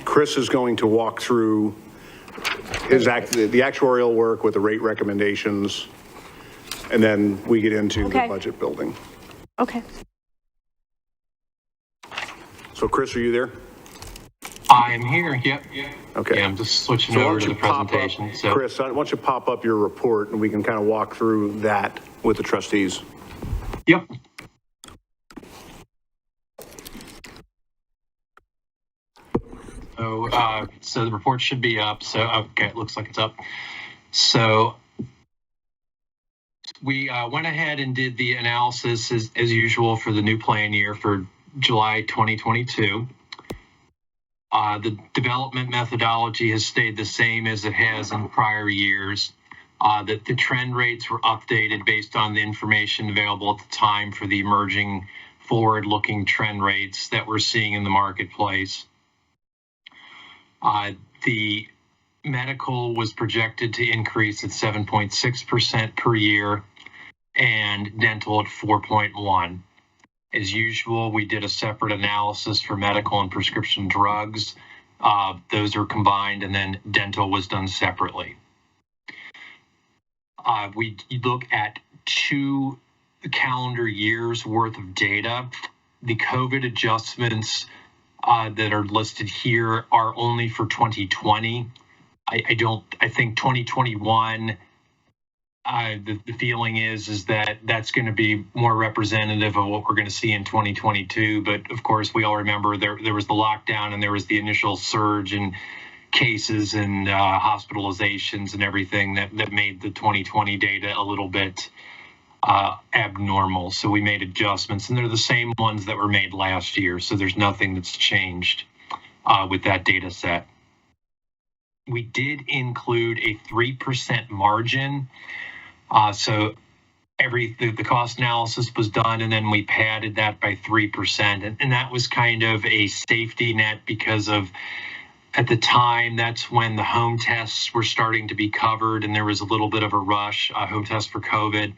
Chris is going to walk through the actuarial work with the rate recommendations, and then we get into the budget building. Okay. So Chris, are you there? I am here. Yep. Okay. Yeah, I'm just switching over to the presentation. Chris, why don't you pop up your report and we can kind of walk through that with the trustees. Yep. So the report should be up. So, okay, it looks like it's up. So we went ahead and did the analysis as usual for the new plan year for July 2022. The development methodology has stayed the same as it has in prior years. That the trend rates were updated based on the information available at the time for the emerging forward-looking trend rates that we're seeing in the marketplace. The medical was projected to increase at 7.6% per year and dental at 4.1%. As usual, we did a separate analysis for medical and prescription drugs. Those are combined, and then dental was done separately. We look at 2 calendar years worth of data. The COVID adjustments that are listed here are only for 2020. I think 2021, the feeling is that that's going to be more representative of what we're going to see in 2022. But of course, we all remember there was the lockdown and there was the initial surge in cases and hospitalizations and everything that made the 2020 data a little bit abnormal. So we made adjustments, and they're the same ones that were made last year. So there's nothing that's changed with that data set. We did include a 3% margin. So the cost analysis was done, and then we padded that by 3%. And that was kind of a safety net because of, at the time, that's when the home tests were starting to be covered, and there was a little bit of a rush, home tests for COVID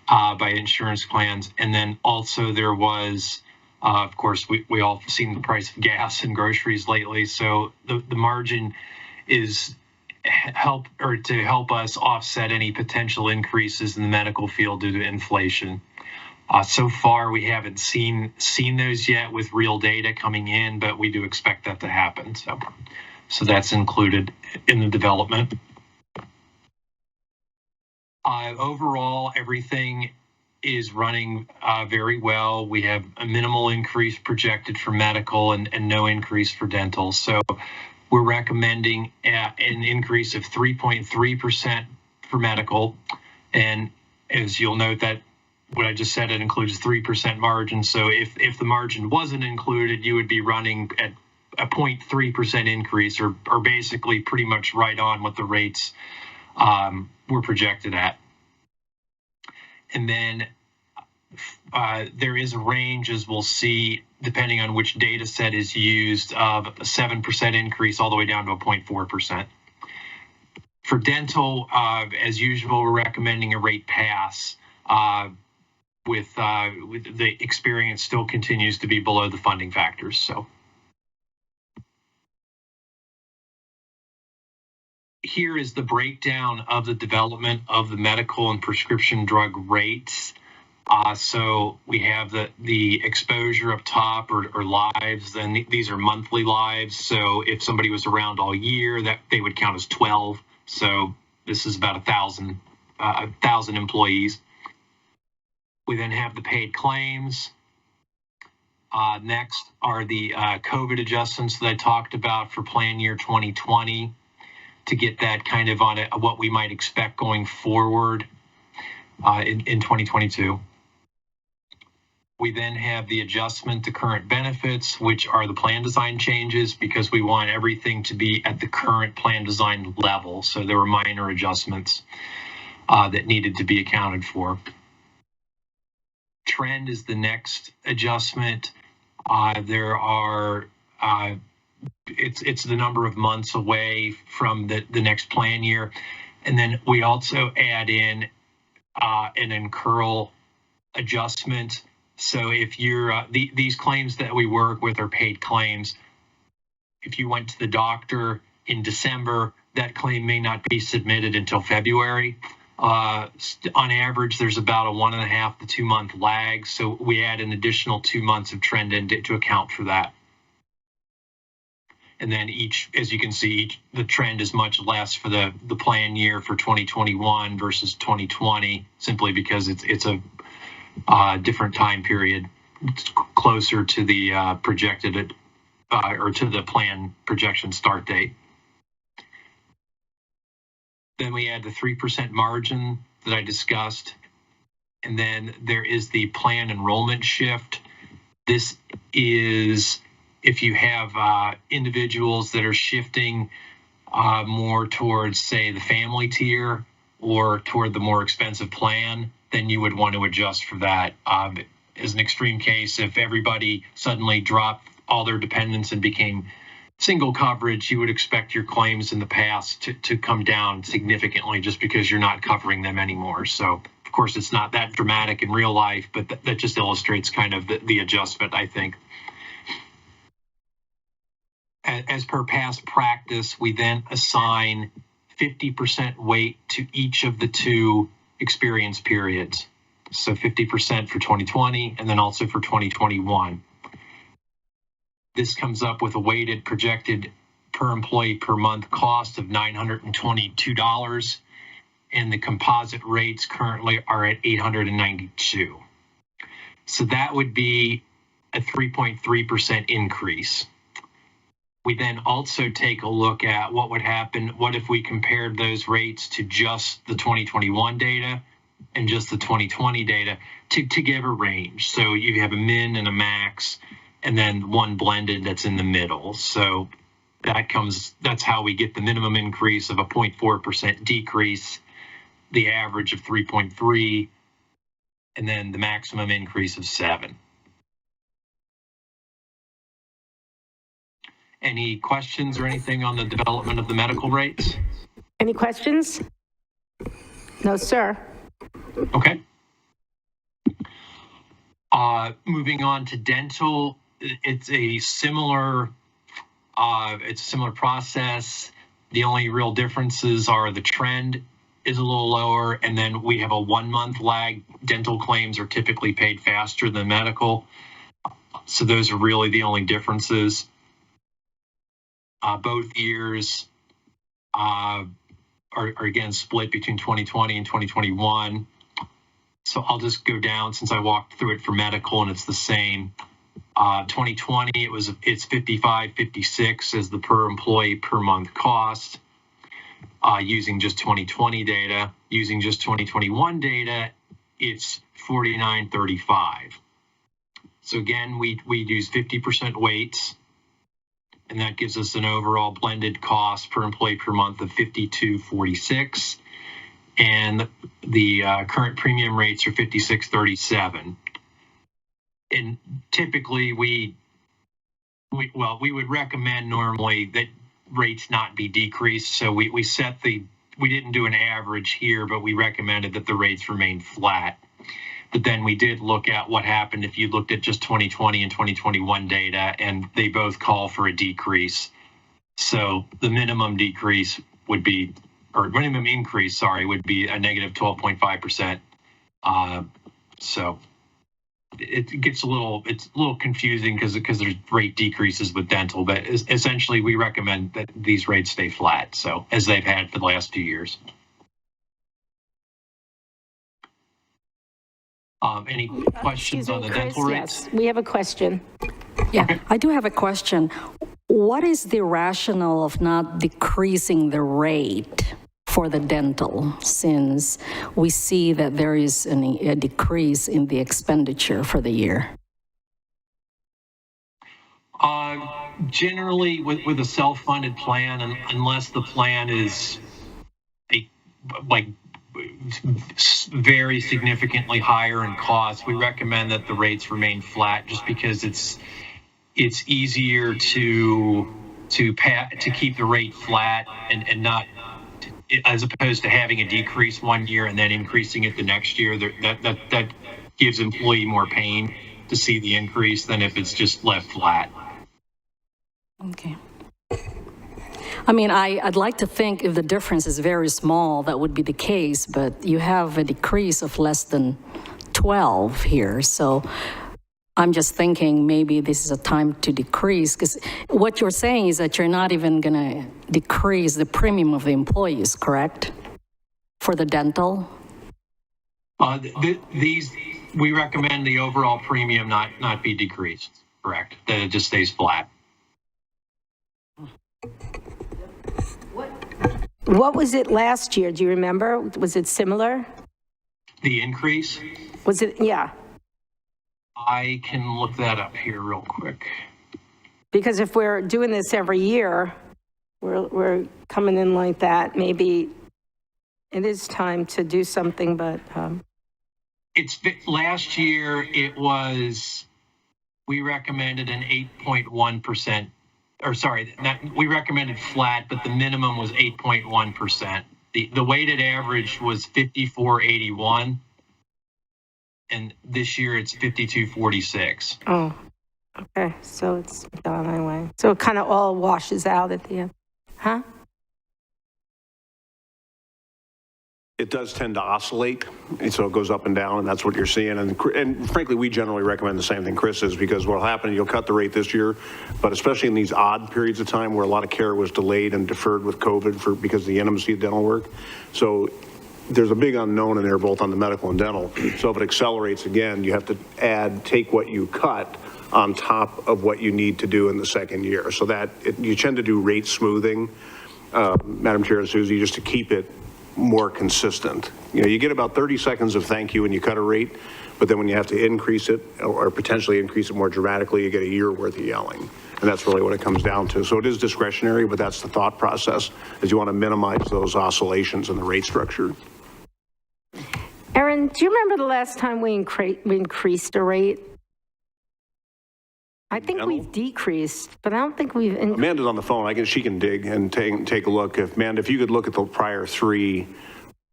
by insurance plans. And then also there was, of course, we all seen the price of gas and groceries lately. So the margin is to help us offset any potential increases in the medical field due to inflation. So far, we haven't seen those yet with real data coming in, but we do expect that to happen. So that's included in the development. Overall, everything is running very well. We have a minimal increase projected for medical and no increase for dental. So we're recommending an increase of 3.3% for medical. And as you'll note, that what I just said, it includes 3% margin. So if the margin wasn't included, you would be running at a 0.3% increase, or basically pretty much right on what the rates were projected at. And then there is a range, as we'll see, depending on which data set is used, of a 7% increase all the way down to a 0.4%. For dental, as usual, we're recommending a rate pass. With the experience still continues to be below the funding factors. So here is the breakdown of the development of the medical and prescription drug rates. So we have the exposure up top, or lives. Then these are monthly lives. So if somebody was around all year, that they would count as 12. So this is about 1,000 employees. We then have the paid claims. Next are the COVID adjustments that I talked about for plan year 2020 to get that kind of on what we might expect going forward in 2022. We then have the adjustment to current benefits, which are the plan design changes, because we want everything to be at the current plan design level. So there were minor adjustments that needed to be accounted for. Trend is the next adjustment. There are, it's the number of months away from the next plan year. And then we also add in an incurral adjustment. So if you're, these claims that we work with are paid claims. if you went to the doctor in December, that claim may not be submitted until February. On average, there's about a 1.5 to 2 month lag. So we add an additional 2 months of trend in to account for that. And then as you can see, the trend is much less for the plan year for 2021 versus 2020, simply because it's a different time period. It's closer to the projected or to the plan projection start date. Then we add the 3% margin that I discussed. And then there is the plan enrollment shift. This is if you have individuals that are shifting more towards, say, the family tier or toward the more expensive plan, then you would want to adjust for that. As an extreme case, if everybody suddenly dropped all their dependents and became single coverage, you would expect your claims in the past to come down significantly just because you're not covering them anymore. So, of course, it's not that dramatic in real life, but that just illustrates kind of the adjustment, I think. As per past practice, we then assign 50% weight to each of the two experience periods. So 50% for 2020 and then also for 2021. This comes up with a weighted projected per employee per month cost of $922, and the composite rates currently are at $892. So that would be a 3.3% increase. We then also take a look at what would happen. What if we compared those rates to just the 2021 data and just the 2020 data to give a range? So you have a min and a max, and then one blended that's in the middle. So that's how we get the minimum increase of a 0.4% decrease, the average of 3.3, and then the maximum increase of 7. Any questions or anything on the development of the medical rates? Any questions? No, sir. Okay. Moving on to dental, it's a similar process. The only real differences are the trend is a little lower, and then we have a 1 month lag. Dental claims are typically paid faster than medical. So those are really the only differences. Both years are again split between 2020 and 2021. So I'll just go down since I walked through it for medical and it's the same. 2020, it's $55.56 as the per employee per month cost using just 2020 data. Using just 2021 data, it's $49.35. So again, we use 50% weights, and that gives us an overall blended cost per employee per month of $52.46. And the current premium rates are $56.37. And typically we would recommend normally that rates not be decreased. So we didn't do an average here, but we recommended that the rates remain flat. But then we did look at what happened if you looked at just 2020 and 2021 data, and they both call for a decrease. So the minimum decrease would be, or minimum increase, sorry, would be a negative 12.5%. So it gets it's a little confusing because there's rate decreases with dental, but essentially we recommend that these rates stay flat, so as they've had for the last 2 years. Any questions on the dental rates? Yes, we have a question. Yeah, okay. I do have a question. What is the rationale of not decreasing the rate for the dental, since we see that there is a decrease in the expenditure for the year? Generally, with a self-funded plan, unless the plan is very significantly higher in cost, we recommend that the rates remain flat, just because it's easier to keep the rate flat and not, as opposed to having a decrease 1 year and then increasing it the next year. That gives employee more pain to see the increase than if it's just left flat. Okay. I mean, I'd like to think if the difference is very small, that would be the case, but you have a decrease of less than 12 here. So I'm just thinking maybe this is a time to decrease, because what you're saying is that you're not even going to decrease the premium of the employees, correct? For the dental? We recommend the overall premium not be decreased, correct? That it just stays flat. What was it last year? Do you remember? Was it similar? The increase? Was it, yeah. I can look that up here real quick. Because if we're doing this every year, we're coming in like that, maybe it is time to do something, but. It's last year, we recommended an 8.1%, or sorry, we recommended flat, but the minimum was 8.1%. The weighted average was 54.81, and this year it's 52.46. Oh, okay, so it's gone anyway. So it kind of all washes out at the end, huh? It does tend to oscillate, and so it goes up and down, and that's what you're seeing. And frankly, we generally recommend the same thing Chris is, because what'll happen, you'll cut the rate this year, but especially in these odd periods of time where a lot of care was delayed and deferred with COVID because of the intimacy of dental work. So there's a big unknown in there, both on the medical and dental. So if it accelerates again, you have to take what you cut on top of what you need to do in the second year. So that you tend to do rate smoothing, Madam Chair and Susie, just to keep it more consistent. You know, you get about 30 seconds of thank you when you cut a rate, but then when you have to increase it or potentially increase it more dramatically, you get a year worth of yelling. And that's really what it comes down to. So it is discretionary, but that's the thought process, is you want to minimize those oscillations in the rate structure. Erin, do you remember the last time we increased a rate? I think we've decreased, but I don't think we've. Amanda's on the phone. She can dig and take a look. Amanda, if you could look at the prior 3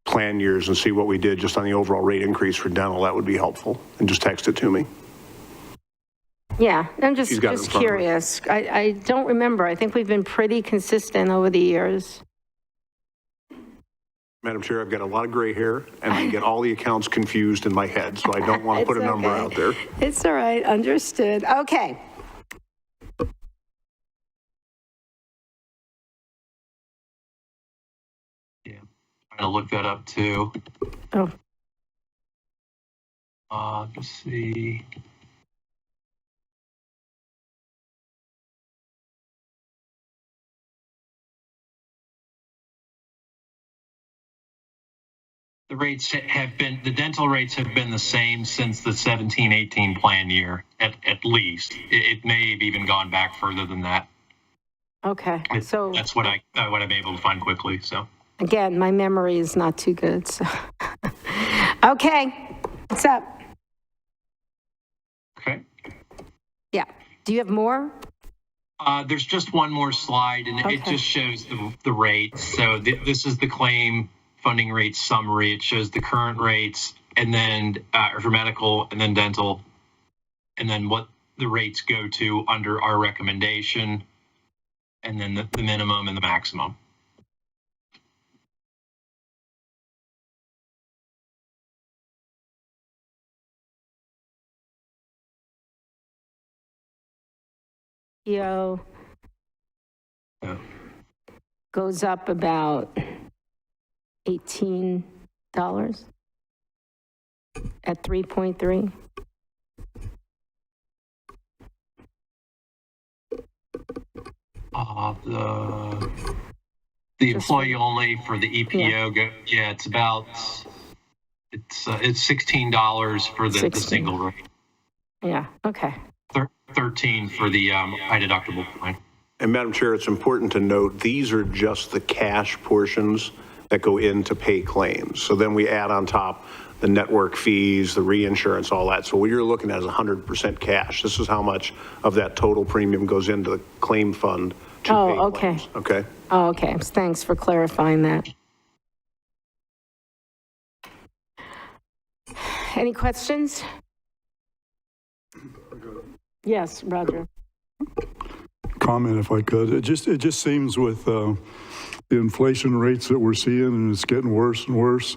plan years and see what we did just on the overall rate increase for dental, that would be helpful. And just text it to me. Yeah, I'm just curious. I don't remember. I think we've been pretty consistent over the years. Madam Chair, I've got a lot of gray hair and I get all the accounts confused in my head, so I don't want to put a number out there. It's all right. Understood. Okay. Yeah, trying to look that up too. Oh. Let's see. The dental rates have been the same since the 17-18 plan year, at least. It may have even gone back further than that. Okay. So that's what I'm able to find quickly. So again, my memory is not too good. So okay. What's up? Okay. Yeah. Do you have more? There's just one more slide, and it just shows the rates. So this is the claim funding rate summary. It shows the current rates, and then for medical, and then dental, and then what the rates go to under our recommendation, and then the minimum and the maximum. Yeah. Goes up about $18 at 3.3. The employee only for the EPO, it's $16 for the single rate. Yeah, okay. 13 for the high deductible plan. And Madam Chair, it's important to note, these are just the cash portions that go in to pay claims. So then we add on top the network fees, the reinsurance, all that. So what you're looking at is 100% cash. This is how much of that total premium goes into the claim fund to pay claims. Okay. Oh, okay. Thanks for clarifying that. Any questions? Comment comment if I could. It just seems with the inflation rates that we're seeing, and it's getting worse and worse,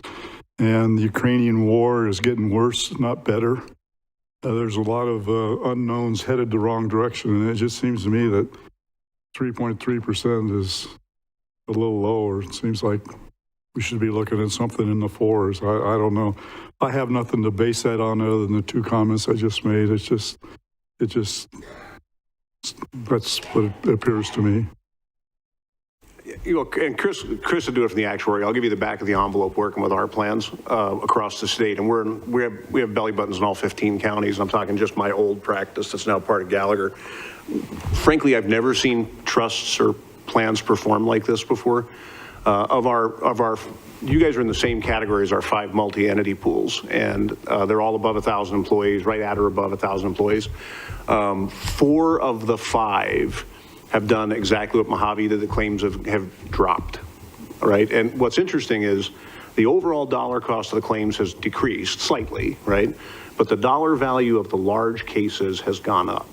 and the Ukrainian war is getting worse, not better. There's a lot of unknowns headed the wrong direction, and it just seems to me that 3.3% is a little lower. It seems like we should be looking at something in the fours. I don't know. I have nothing to base that on other than the two comments I just made. That's what it appears to me. You know, and Chris will do it from the actuary. I'll give you the back of the envelope working with our plans across the state, and we have belly buttons in all 15 counties. I'm talking just my old practice that's now part of Gallagher. Frankly, I've never seen trusts or plans perform like this before. You guys are in the same category as our 5 multi-entity pools, and they're all above 1,000 employees, right at or above 1,000 employees. 4 of the 5 have done exactly what Mohave did. The claims have dropped, right? And what's interesting is the overall dollar cost of the claims has decreased slightly, right? But the dollar value of the large cases has gone up,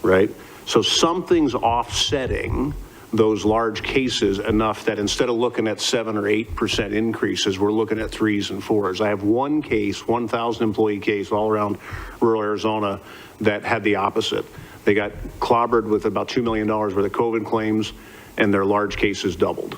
right? So something's offsetting those large cases enough that instead of looking at 7 or 8% increases, we're looking at 3s and 4s. I have one case, 1,000 employee case all around rural Arizona that had the opposite. They got clobbered with about $2 million worth of COVID claims, and their large cases doubled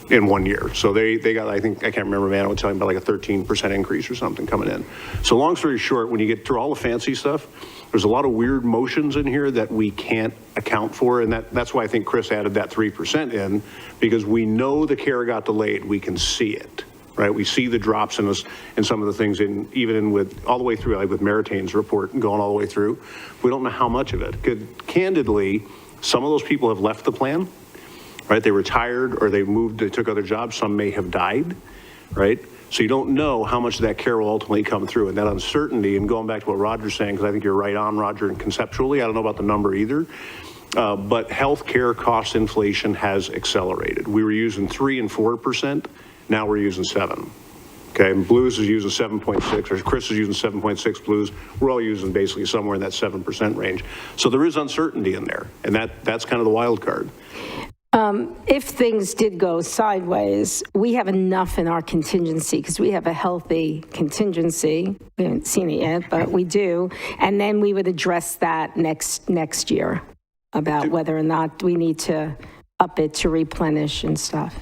in 1 year. So they got, I can't remember, man, I was telling about like a 13% increase or something coming in. So long story short, when you get through all the fancy stuff, there's a lot of weird motions in here that we can't account for, and that's why I think Chris added that 3% in, because we know the care got delayed. We can see it, right? We see the drops in some of the things, even with all the way through, like with Maritane's report going all the way through. We don't know how much of it. Candidly, some of those people have left the plan, right? They retired or they moved, they took other jobs. Some may have died, right? So you don't know how much of that care will ultimately come through, and that uncertainty, and going back to what Roger's saying, because I think you're right on, Roger, and conceptually, I don't know about the number either, but healthcare cost inflation has accelerated. We were using 3 and 4%, now we're using 7. Okay, and Blues is using 7.6, or Chris is using 7.6 Blues. We're all using basically somewhere in that 7% range. So there is uncertainty in there, and that's kind of the wild card. If things did go sideways, we have enough in our contingency because we have a healthy contingency. We haven't seen it yet, but we do. And then we would address that next year about whether or not we need to up it to replenish and stuff.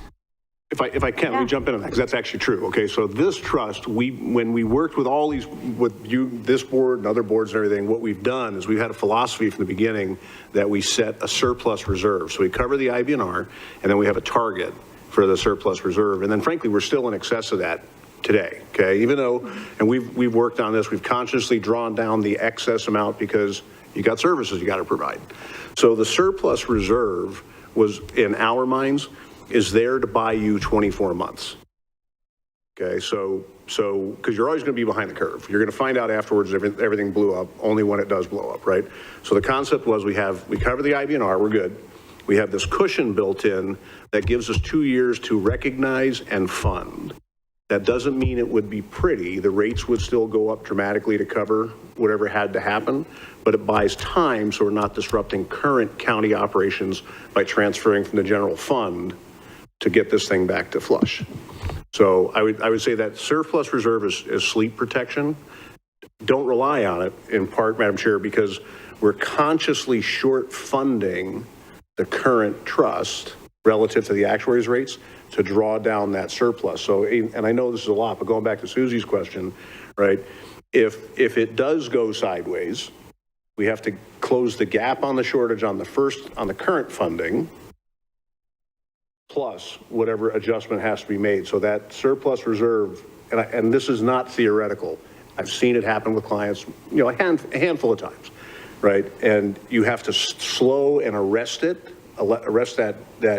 If I can, let me jump in on that, because that's actually true. Okay, so this trust, when we worked with all these, with you, this board and other boards and everything, what we've done is we've had a philosophy from the beginning that we set a surplus reserve. So we cover the IBNR, and then we have a target for the surplus reserve. And then frankly, we're still in excess of that today, okay? Even though, and we've worked on this, we've consciously drawn down the excess amount because you got services you got to provide. So the surplus reserve was, in our minds, is there to buy you 24 months. Okay, so because you're always going to be behind the curve. You're going to find out afterwards everything blew up, only when it does blow up, right? So the concept was we cover the IBNR, we're good. We have this cushion built in that gives us 2 years to recognize and fund. That doesn't mean it would be pretty. The rates would still go up dramatically to cover whatever had to happen, but it buys time so we're not disrupting current county operations by transferring from the general fund to get this thing back to flush. So I would say that surplus reserve is sleep protection. Don't rely on it, in part, Madam Chair, because we're consciously short funding the current trust relative to the actuaries' rates to draw down that surplus. So, and I know this is a lot, but going back to Susie's question, right? If it does go sideways, we have to close the gap on the shortage on the current funding, plus whatever adjustment has to be made. So that surplus reserve, and this is not theoretical. I've seen it happen with clients, a handful of times, right? And you have to slow and arrest that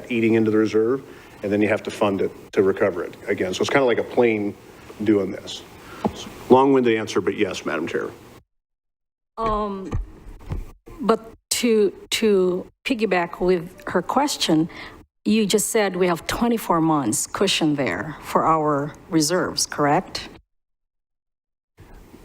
eating into the reserve, and then you have to fund it to recover it again. So it's kind of like a plane doing this. Long-winded answer, but yes, Madam Chair. But to piggyback with her question, you just said we have 24 months cushion there for our reserves, correct?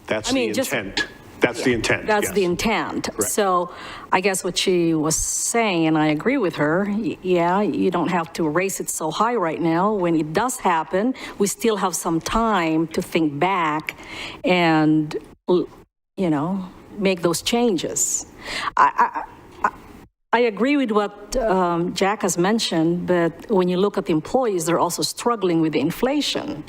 That's the intent. That's the intent, That's yes. the intent. So I guess what she was saying, and I agree with her, yeah, you don't have to raise it so high right now. When it does happen, we still have some time to think back and, make those changes. I agree with what Jack has mentioned, but when you look at the employees, they're also struggling with the inflation.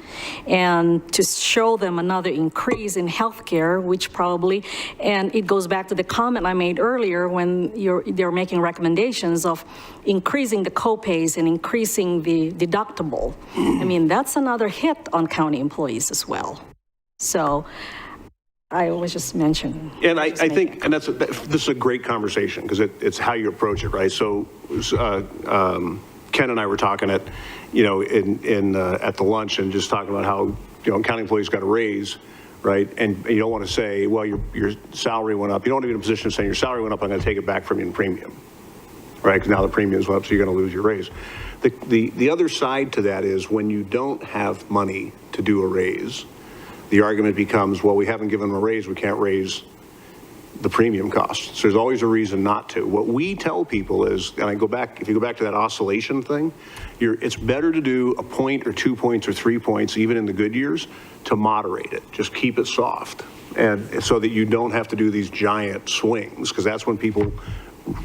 And to show them another increase in healthcare, which probably, and it goes back to the comment I made earlier when they're making recommendations of increasing the copays and increasing the deductible. I mean, that's another hit on county employees as well. So I was just mentioning. And I think, and this is a great conversation because it's how you approach it, right? So Ken and I were talking at, at the lunch and just talking about how, county employees got a raise, right? And you don't want to say, well, your salary went up. You don't want to be in a position of saying your salary went up, I'm going to take it back from you in premium, right? Because now the premiums went up, so you're going to lose your raise. The other side to that is when you don't have money to do a raise, the argument becomes, well, we haven't given them a raise, we can't raise the premium costs. So there's always a reason not to. What we tell people is, and if you go back to that oscillation thing, it's better to do a point or 2 points or 3 points, even in the good years, to moderate it. Just keep it soft. And so that you don't have to do these giant swings, because that's when people,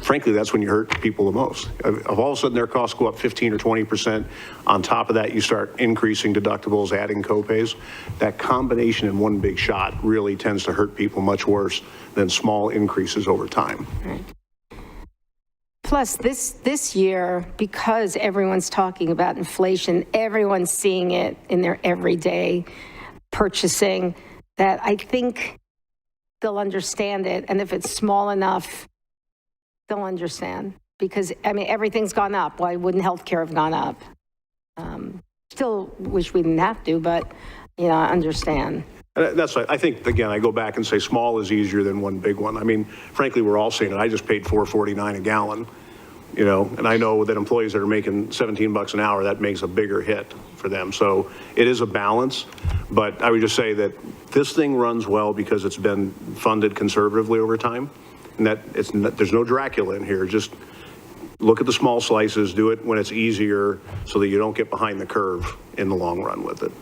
frankly, that's when you hurt people the most. If all of a sudden their costs go up 15 or 20%, on top of that, you start increasing deductibles, adding copays. That combination in one big shot really tends to hurt people much worse than small increases over time. Right. Plus, this year, because everyone's talking about inflation, everyone's seeing it in their everyday purchasing, that I think they'll understand it. And if it's small enough, they'll understand, because everything's gone up. Why wouldn't healthcare have gone up? Still wish we didn't have to, but I understand. That's, I think, again, I go back and say small is easier than one big one. I mean, frankly, we're all seeing it. I just paid $4.49 a gallon, and I know that employees that are making $17 an hour, that makes a bigger hit for them. So it is a balance, but I would just say that this thing runs well because it's been funded conservatively over time. And there's no Dracula in here. Just look at the small slices, do it when it's easier so that you don't get behind the curve in the long run with it.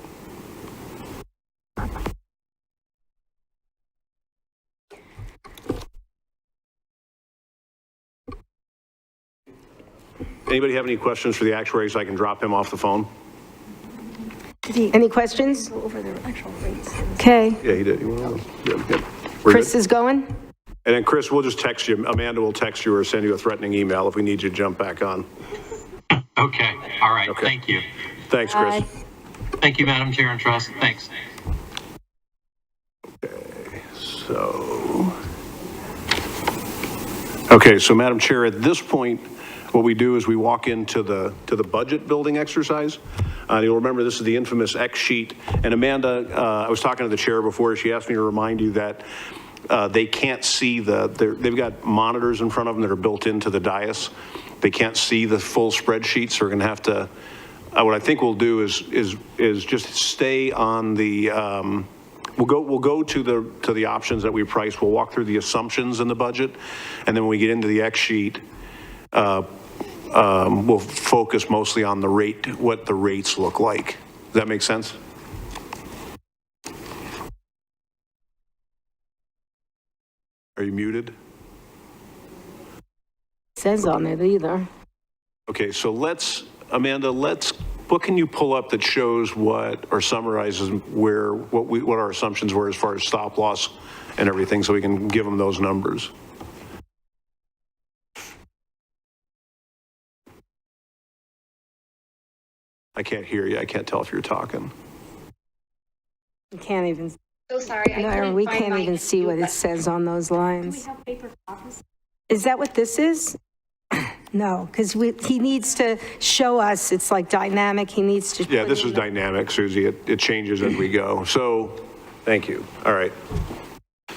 Anybody have any questions for the actuary so I can drop him off the phone? Any questions? Go over the actual rates. Okay. Yeah, he did. Good. Chris is going? And then Chris, we'll just text you. Amanda will text you or send you a threatening email if we need you to jump back on. Okay. All right. Okay. Thank you. Thanks, Chris. Bye. Thank you, Madam Chair and Trust. Thanks. So Madam Chair, at this point, what we do is we walk into the budget building exercise. You'll remember this is the infamous X sheet. And Amanda, I was talking to the chair before. She asked me to remind you that they can't see they've got monitors in front of them that are built into the dais. They can't see the full spreadsheet, so we're going to have to, what I think we'll do is just stay on the, we'll go to the options that we price. We'll walk through the assumptions in the budget, and then when we get into the X sheet, we'll focus mostly on the rate, what the rates look like. Does that make sense? Are you muted? Says on it either. Okay, so Amanda, what can you pull up that shows what, or summarizes what our assumptions were as far as stop loss and everything, so we can give them those numbers? I can't hear you. I can't tell if you're talking. We can't even, So sorry, I couldn't we find can't my even see what it says on those lines. Is that what this is? No, because he needs to show us, it's like dynamic, he needs to. Yeah, put this in is the- dynamic, Susie. It changes as we go. So, thank you. All right.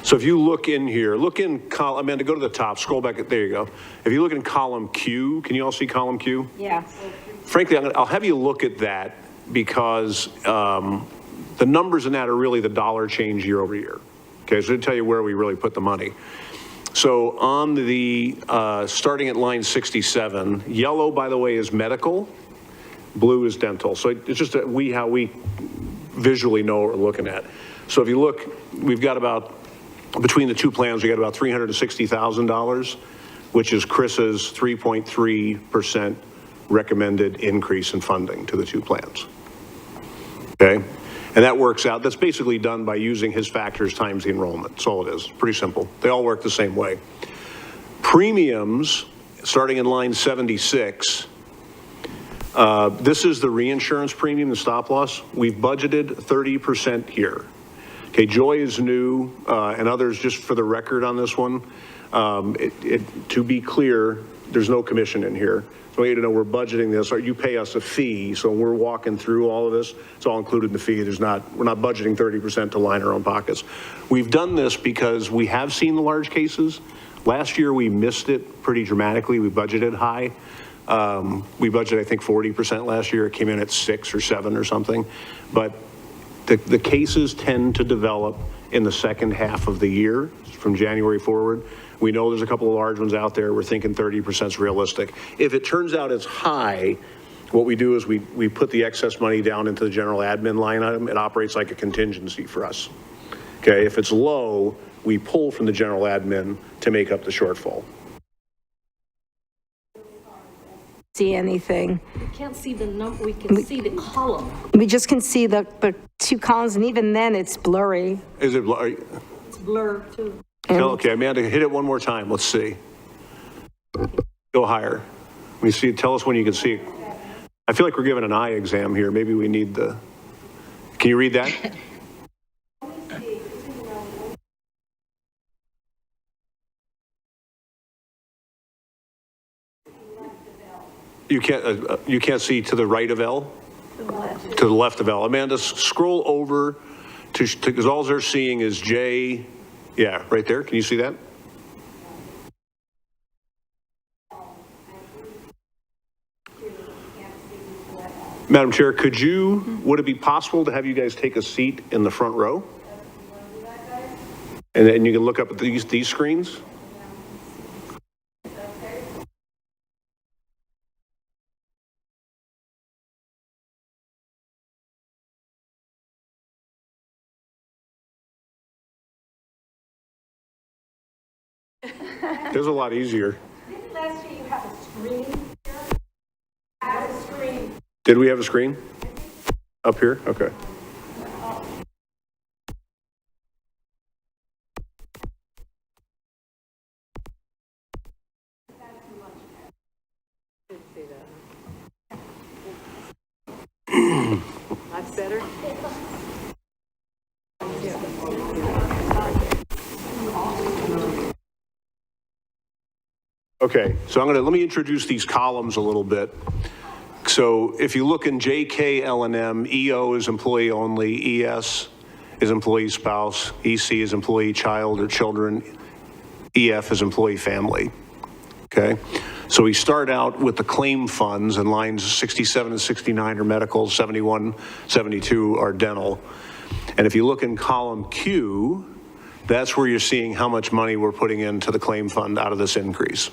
So if you look in here, look in column, Amanda, go to the top, scroll back, there you go. If you look in column Q, can you all see column Q? Yeah. Frankly, I'll have you look at that because the numbers in that are really the dollar change year over year. Okay, so to tell you where we really put the money. So on the, starting at line 67, yellow, by the way, is medical, blue is dental. So it's just how we visually know what we're looking at. So if you look, we've got about, between the two plans, we got about $360,000, which is Chris's 3.3% recommended increase in funding to the two plans. Okay? And that works out, that's basically done by using his factors times the enrollment. That's all it is, pretty simple. They all work the same way. Premiums, starting in line 76, this is the reinsurance premium, the stop loss. We've budgeted 30% here. Okay, Joy is new, and others, just for the record on this one, to be clear, there's no commission in here. So I want you to know we're budgeting this, or you pay us a fee, so when we're walking through all of this, it's all included in the fee. We're not budgeting 30% to line our own pockets. We've done this because we have seen the large cases. Last year we missed it pretty dramatically. We budgeted high. We budgeted, I think, 40% last year. It came in at 6 or 7 or something. But the cases tend to develop in the second half of the year, from January forward. We know there's a couple of large ones out there. We're thinking 30% is realistic. If it turns out it's high, what we do is we put the excess money down into the general admin line item. It operates like a contingency for us. Okay, if it's low, we pull from the general admin to make up the shortfall. See anything. We can't see the number, we can see the column. We just can see the two columns, and even then it's blurry. Is it blurry? It's blurred too. Okay, Amanda, hit it one more time. Let's see. Go higher. Let me see. Tell us when you can see it. I feel like we're giving an eye exam here. Maybe we need the. Can you read that? You can't see to the right of L? To the left of L. Amanda, scroll over to because all they're seeing is J. Yeah, right there. Can you see that? Madam Chair, would it be possible to have you guys take a seat in the front row? And then you can look up at these screens? It was a lot easier. Didn't last year you have a screen here? I have a screen. Did we have a screen? Up here? Okay. That's better. Okay, so let me introduce these columns a little bit. So if you look in JK, L&M, EO is employee only, ES is employee spouse, EC is employee child or children, EF is employee family, okay? So we start out with the claim funds, and lines 67 and 69 are medical, 71, 72 are dental. And if you look in column Q, that's where you're seeing how much money we're putting into the claim fund out of this increase.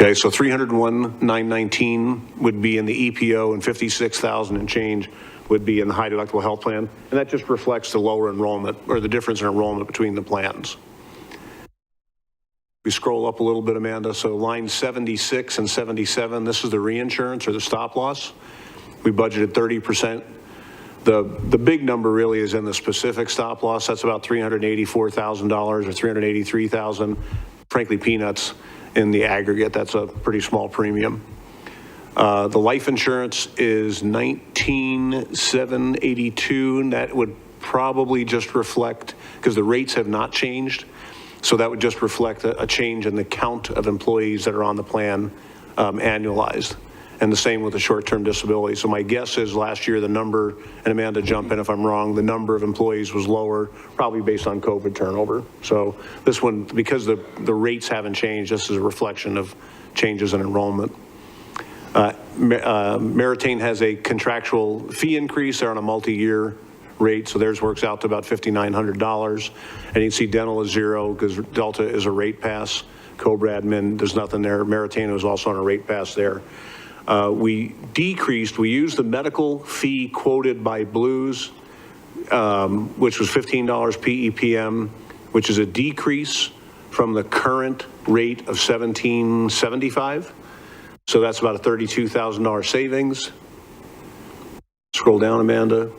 Okay, so 301,919 would be in the EPO, and 56,000 and change would be in the high deductible health plan. And that just reflects the lower enrollment, or the difference in enrollment between the plans. We scroll up a little bit, Amanda. So line 76 and 77, this is the reinsurance or the stop loss. We budgeted 30%. The big number really is in the specific stop loss. That's about $384,000 or $383,000. Frankly, peanuts in the aggregate. That's a pretty small premium. The life insurance is $19,782, and that would probably just reflect, because the rates have not changed, so that would just reflect a change in the count of employees that are on the plan annualized. And the same with the short-term disability. So my guess is last year the number, and Amanda, jump in if I'm wrong, the number of employees was lower, probably based on COVID turnover. So this one, because the rates haven't changed, this is a reflection of changes in enrollment. Meritain has a contractual fee increase. They're on a multi-year rate, so theirs works out to about $5,900. And you can see dental is zero because Delta is a rate pass. Cobra admin, there's nothing there. Maritano is also on a rate pass there. We used the medical fee quoted by Blues, which was $15 PEPM, which is a decrease from the current rate of $17.75. So that's about a $32,000 savings. Scroll down, Amanda.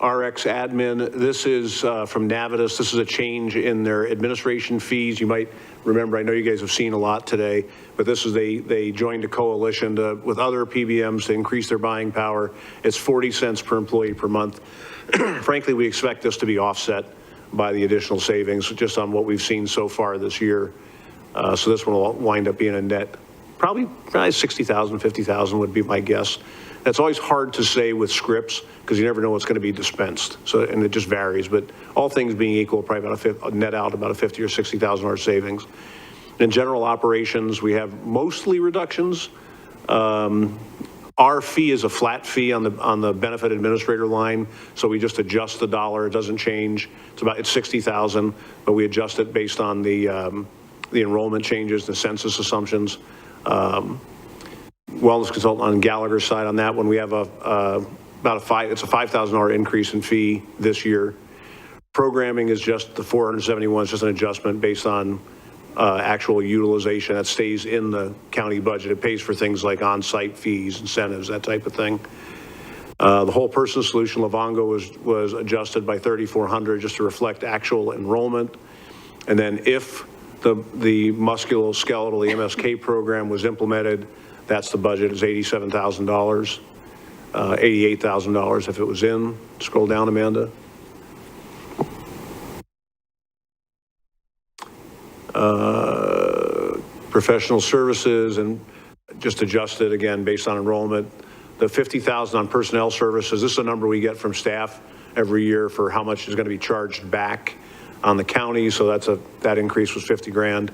RX admin, this is from Navitas. This is a change in their administration fees. You might remember, I know you guys have seen a lot today, but this is, they joined a coalition with other PBMs to increase their buying power. It's 40 cents per employee per month. Frankly, we expect this to be offset by the additional savings just on what we've seen so far this year. So this one will wind up being a net, probably 60,000, 50,000 would be my guess. That's always hard to say with scripts because you never know what's going to be dispensed. So, and it just varies, but all things being equal, probably about net out about a $50,000 or $60,000 savings. In general operations, we have mostly reductions. Our fee is a flat fee on the benefit administrator line, so we just adjust the dollar. It doesn't change. It's 60,000, but we adjust it based on the enrollment changes, the census assumptions. Wellness consultant on Gallagher's side on that one, we have it's a $5,000 increase in fee this year. Programming is just the 471, it's just an adjustment based on actual utilization that stays in the county budget. It pays for things like on-site fees, incentives, that type of thing. The whole person solution, Livongo, was adjusted by 3,400 just to reflect actual enrollment. And then if the musculoskeletal, the MSK program was implemented, that's the budget is $87,000, $88,000 if it was in. Scroll down, Amanda. Professional services and just adjusted again based on enrollment. The 50,000 on personnel services, this is a number we get from staff every year for how much is going to be charged back on the county. So that increase was 50 grand.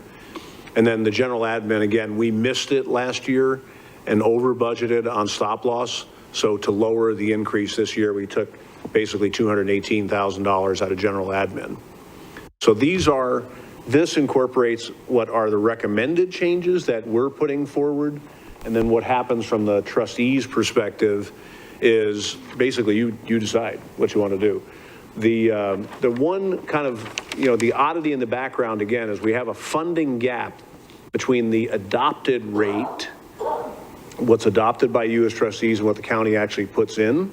And then the general admin, again, we missed it last year and over budgeted on stop loss. So to lower the increase this year, we took basically $218,000 out of general admin. So this incorporates what are the recommended changes that we're putting forward. And then what happens from the trustees' perspective is basically you decide what you want to do. The one kind of, the oddity in the background again is we have a funding gap between the adopted rate, what's adopted by you as trustees and what the county actually puts in.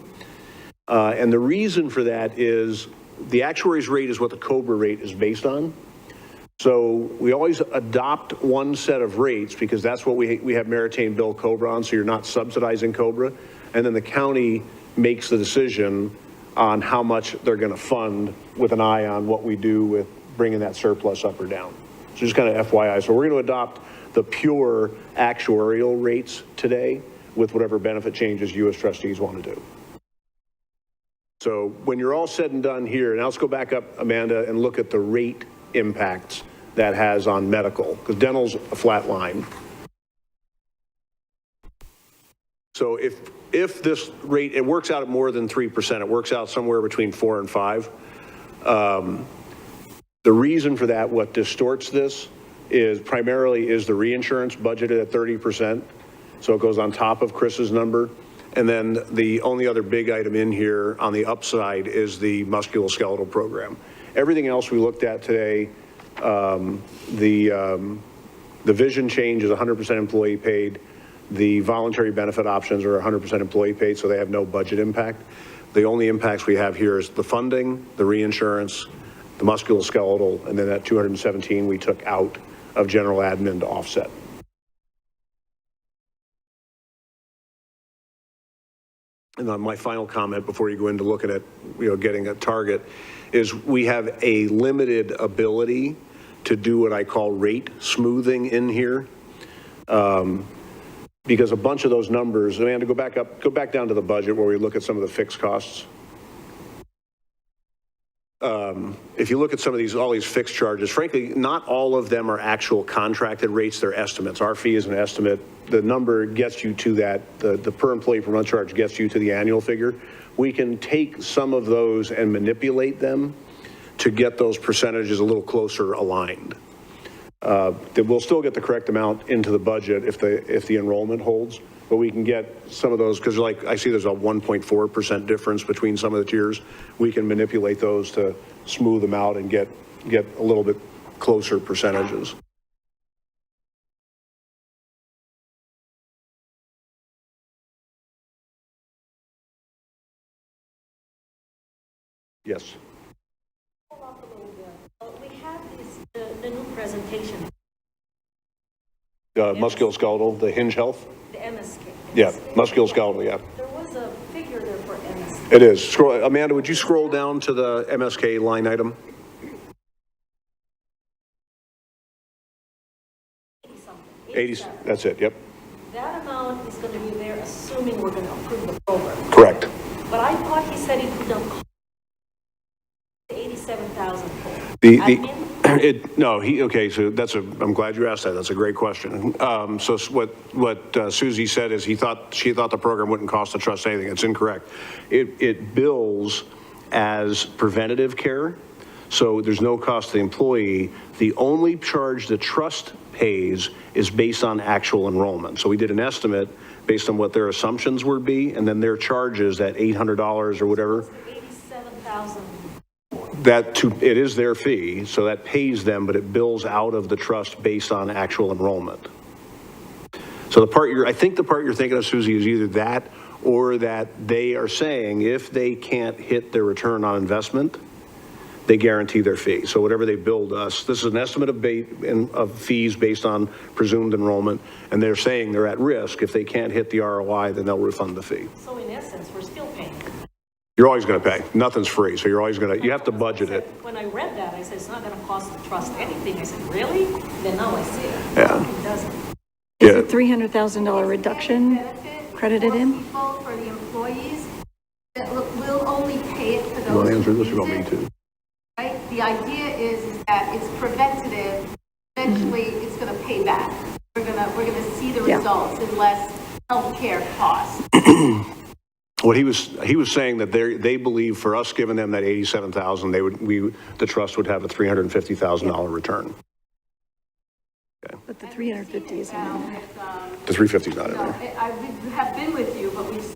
And the reason for that is the actuary's rate is what the COBRA rate is based on. So we always adopt one set of rates because that's what we have Maritane bill COBRA on, so you're not subsidizing COBRA. And then the county makes the decision on how much they're going to fund with an eye on what we do with bringing that surplus up or down. So just kind of FYI. So we're going to adopt the pure actuarial rates today with whatever benefit changes you as trustees want to do. So when you're all said and done here, now let's go back up, Amanda, and look at the rate impacts that has on medical, because dental's a flat line. So if this rate, it works out at more than 3%, it works out somewhere between 4 and 5. The reason for that, what distorts this is primarily the reinsurance budgeted at 30%. So it goes on top of Chris's number. And then the only other big item in here on the upside is the musculoskeletal program. Everything else we looked at today, the vision change is 100% employee paid. The voluntary benefit options are 100% employee paid, so they have no budget impact. The only impacts we have here is the funding, the reinsurance, the musculoskeletal, and then that 217 we took out of general admin to offset. And then my final comment before you go into looking at, getting a target is we have a limited ability to do what I call rate smoothing in here. Because a bunch of those numbers, Amanda, go back down to the budget where we look at some of the fixed costs. if you look at some of these, all these fixed charges, frankly, not all of them are actual contracted rates, they're estimates. Our fee is an estimate. The number gets you to that, the per employee per month charge gets you to the annual figure. We can take some of those and manipulate them to get those percentages a little closer aligned. That we'll still get the correct amount into the budget if the enrollment holds, but we can get some of those, because like I see there's a 1.4% difference between some of the tiers. We can manipulate those to smooth them out and get a little bit closer percentages. Yes. We have the new presentation, Musculoskeletal, the hinge health. the MSK. Yeah, musculoskeletal, yeah. There was a figure there for MSK. It is. Scroll, Amanda, would you scroll down to the MSK line item? 80, that's it, yep. That amount is going to be there assuming we're going to approve the program. Correct. But I thought he said it would cost 87,000 for Okay, so I'm glad you asked that. That's a great question. So what Susie said is she thought the program wouldn't cost the trust anything. It's incorrect. It bills as preventative care. So there's no cost to the employee. The only charge the trust pays is based on actual enrollment. So we did an estimate based on what their assumptions would be, and then their charges, that $800 or whatever. 87,000. It is their fee, so that pays them, but it bills out of the trust based on actual enrollment. So I think the part you're thinking of, Susie, is either that or that they are saying if they can't hit their return on investment, they guarantee their fee. So whatever they billed us, this is an estimate of fees based on presumed enrollment, and they're saying they're at risk. If they can't hit the ROI, then they'll refund the fee. So in essence, we're still paying. You're always going to pay. Nothing's free, so you have to budget it. When I read that, I said, it's not going to cost the trust anything. I said, really? Then now I see it. Yeah. It doesn't. Is the $300,000 reduction credited in? People, for the employees, that will only pay it for those. You want to answer this or who want me use it, to? right? The idea is that it's preventative. Eventually, it's going to pay back. We're gonna see the Yeah. results in less healthcare costs. What he was saying that they believe for us giving them that 87,000, the trust would have a $350,000 return. But the 350 is in there. The 350 is not in there. I have been with you, but we've seen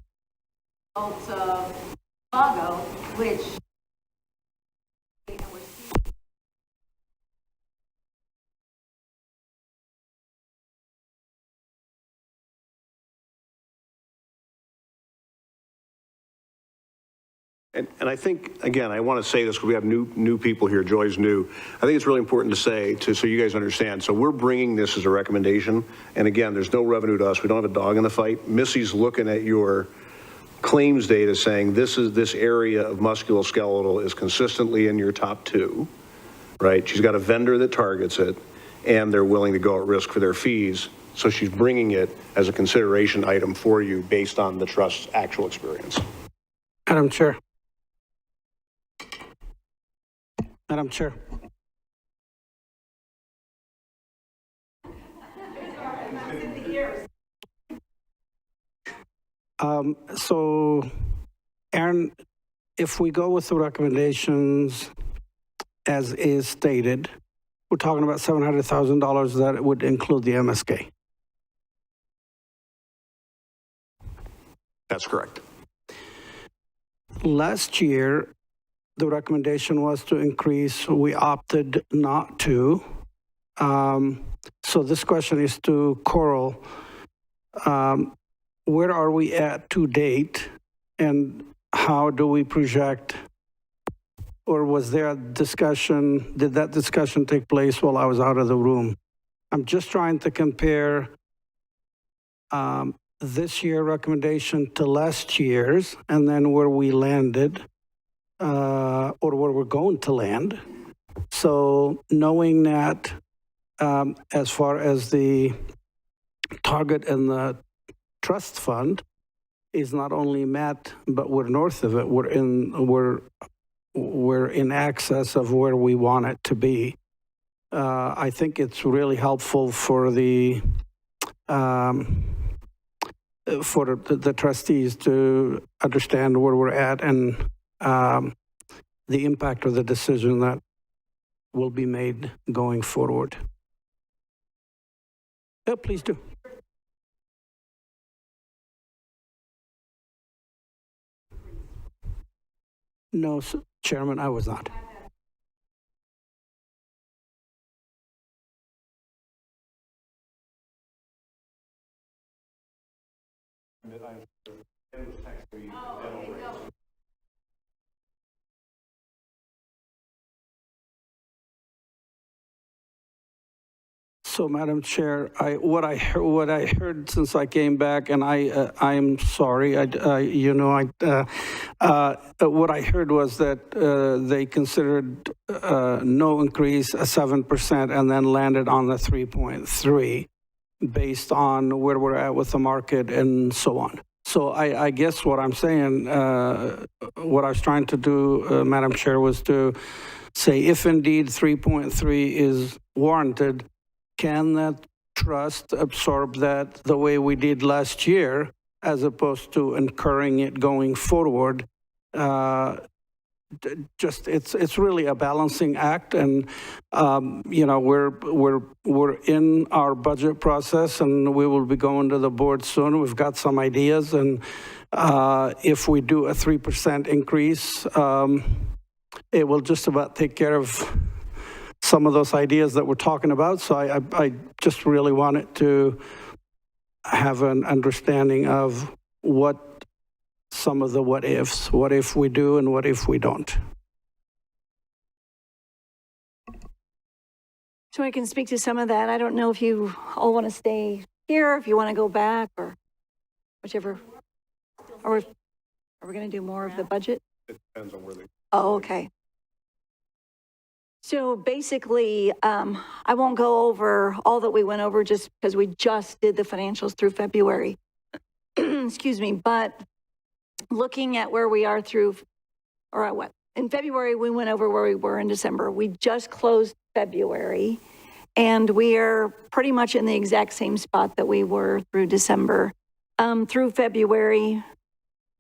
results of Chicago, which And I think, again, I want to say this because we have new people here. Joy's new. I think it's really important to say, so you guys understand. So we're bringing this as a recommendation. And again, there's no revenue to us. We don't have a dog in the fight. Missy's looking at your claims data saying this area of musculoskeletal is consistently in your top 2, right? She's got a vendor that targets it, and they're willing to go at risk for their fees. So she's bringing it as a consideration item for you based on the trust's actual experience. Madam Chair. Madam Chair. So, Aaron, if we go with the recommendations as is stated, we're talking about $700,000 that would include the MSK. That's correct. Last year, the recommendation was to increase. We opted not to. So this question is to Coral. Where are we at to date, and how do we project, or was there a discussion, did that discussion take place while I was out of the room? I'm just trying to compare this year recommendation to last year's, and then where we landed, or where we're going to land. So knowing that as far as the target and the trust fund is not only met, but we're north of it, we're we're in excess of where we want it to be. I think it's really helpful for the trustees to understand where we're at and the impact of the decision that will be made going forward. Yeah, please do. No, Chairman, I was not. So, Madam Chair, what I heard since I came back, and I'm sorry, what I heard was that they considered no increase, a 7%, and then landed on the 3.3 based on where we're at with the market and so on. So I guess what I'm saying, what I was trying to do, Madam Chair, was to say if indeed 3.3 is warranted, can that trust absorb that the way we did last year, as opposed to incurring it going forward? Just it's really a balancing act, and we're in our budget process, and we will be going to the board soon. We've got some ideas, and if we do a 3% increase, it will just about take care of some of those ideas that we're talking about. So I just really wanted to have an understanding of what some of the what ifs, what if we do and what if we don't. So I can speak to some of that. I don't know if you all want to stay here, if you want to go back, or whichever. Or are we going to do more of the budget? It depends on where they. Oh, okay. So basically, I won't go over all that we went over just because we just did the financials through February. Excuse me, but looking at where we are through, or at what? In February, we went over where we were in December. We just closed February, and we are pretty much in the exact same spot that we were through December. Through February,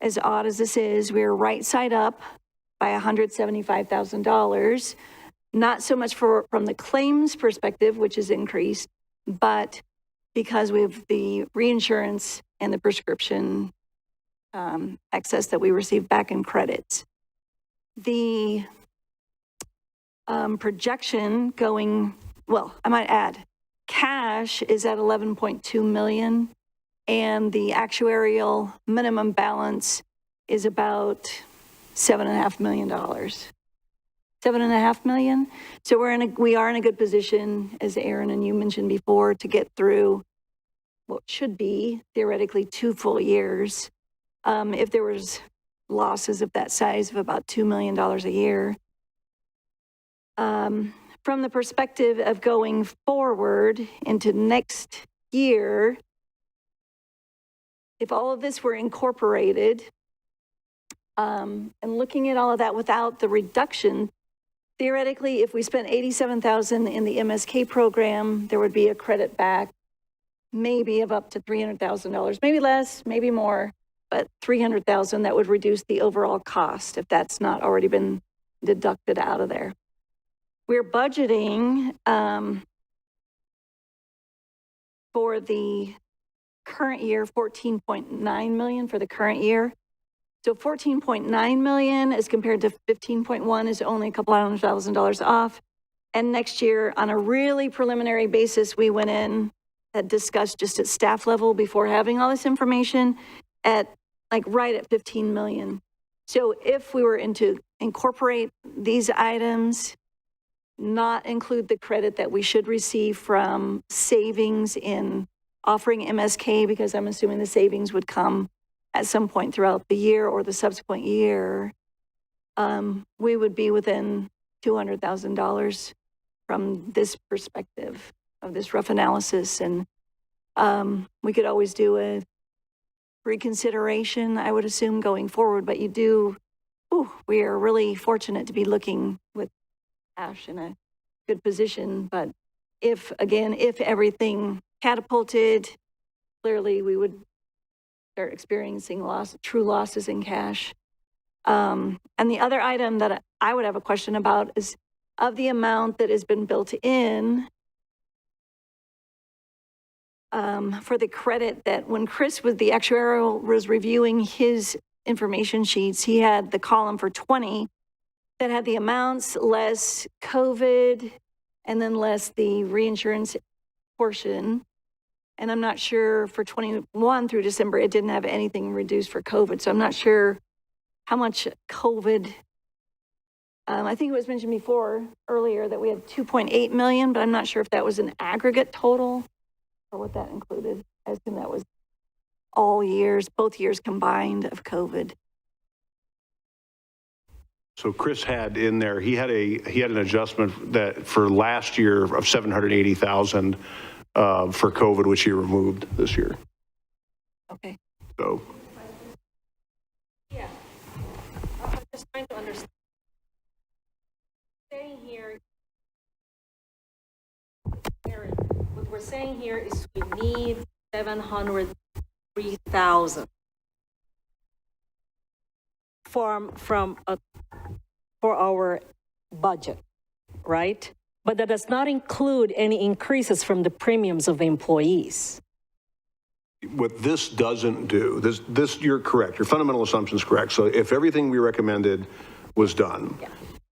as odd as this is, we are right side up by $175,000. Not so much from the claims perspective, which is increased, but because we have the reinsurance and the prescription excess that we received back in credits. The projection going, well, I might add, cash is at 11.2 million, and the actuarial minimum balance is about $7.5 million. $7.5 million. So we are in a good position, as Aaron and you mentioned before, to get through what should be theoretically 2 full years. If there was losses of that size of about $2 million a year. From the perspective of going forward into next year, if all of this were incorporated, and looking at all of that without the reduction, theoretically, if we spent $87,000 in the MSK program, there would be a credit back, maybe of up to $300,000, maybe less, maybe more, but $300,000 that would reduce the overall cost if that's not already been deducted out of there. We're budgeting for the current year, $14.9 million for the current year. So 14.9 million as compared to 15.1 is only a couple $100,000 off. And next year, on a really preliminary basis, we went in and discussed just at staff level before having all this information at right at 15 million. So if we were to incorporate these items, not include the credit that we should receive from savings in offering MSK, because I'm assuming the savings would come at some point throughout the year or the subsequent year, we would be within $200,000 from this perspective of this rough analysis. And we could always do a reconsideration, I would assume, going forward, but you do we are really fortunate to be looking with cash in a good position. But if everything catapulted, clearly we would start experiencing true losses in cash. And the other item that I would have a question about is of the amount that has been built in for the credit that when Chris the actuarial was reviewing his information sheets, he had the column for 20 that had the amounts less COVID and then less the reinsurance portion. And I'm not sure for 21 through December, it didn't have anything reduced for COVID. So I'm not sure how much COVID, I think it was mentioned earlier that we had 2.8 million, but I'm not sure if that was an aggregate total or what that included. I assume that was all years, both years combined of COVID. So Chris had in there, he had an adjustment that for last year of 780,000 for COVID, which he removed this year. Okay. So. Yeah. I'm just trying to understand. Saying here, what we're saying here is we need 703,000 for our budget, right? But that does not include any increases from the premiums of the employees. What this doesn't do, this you're correct. Your fundamental assumption is correct. So if everything we recommended was done,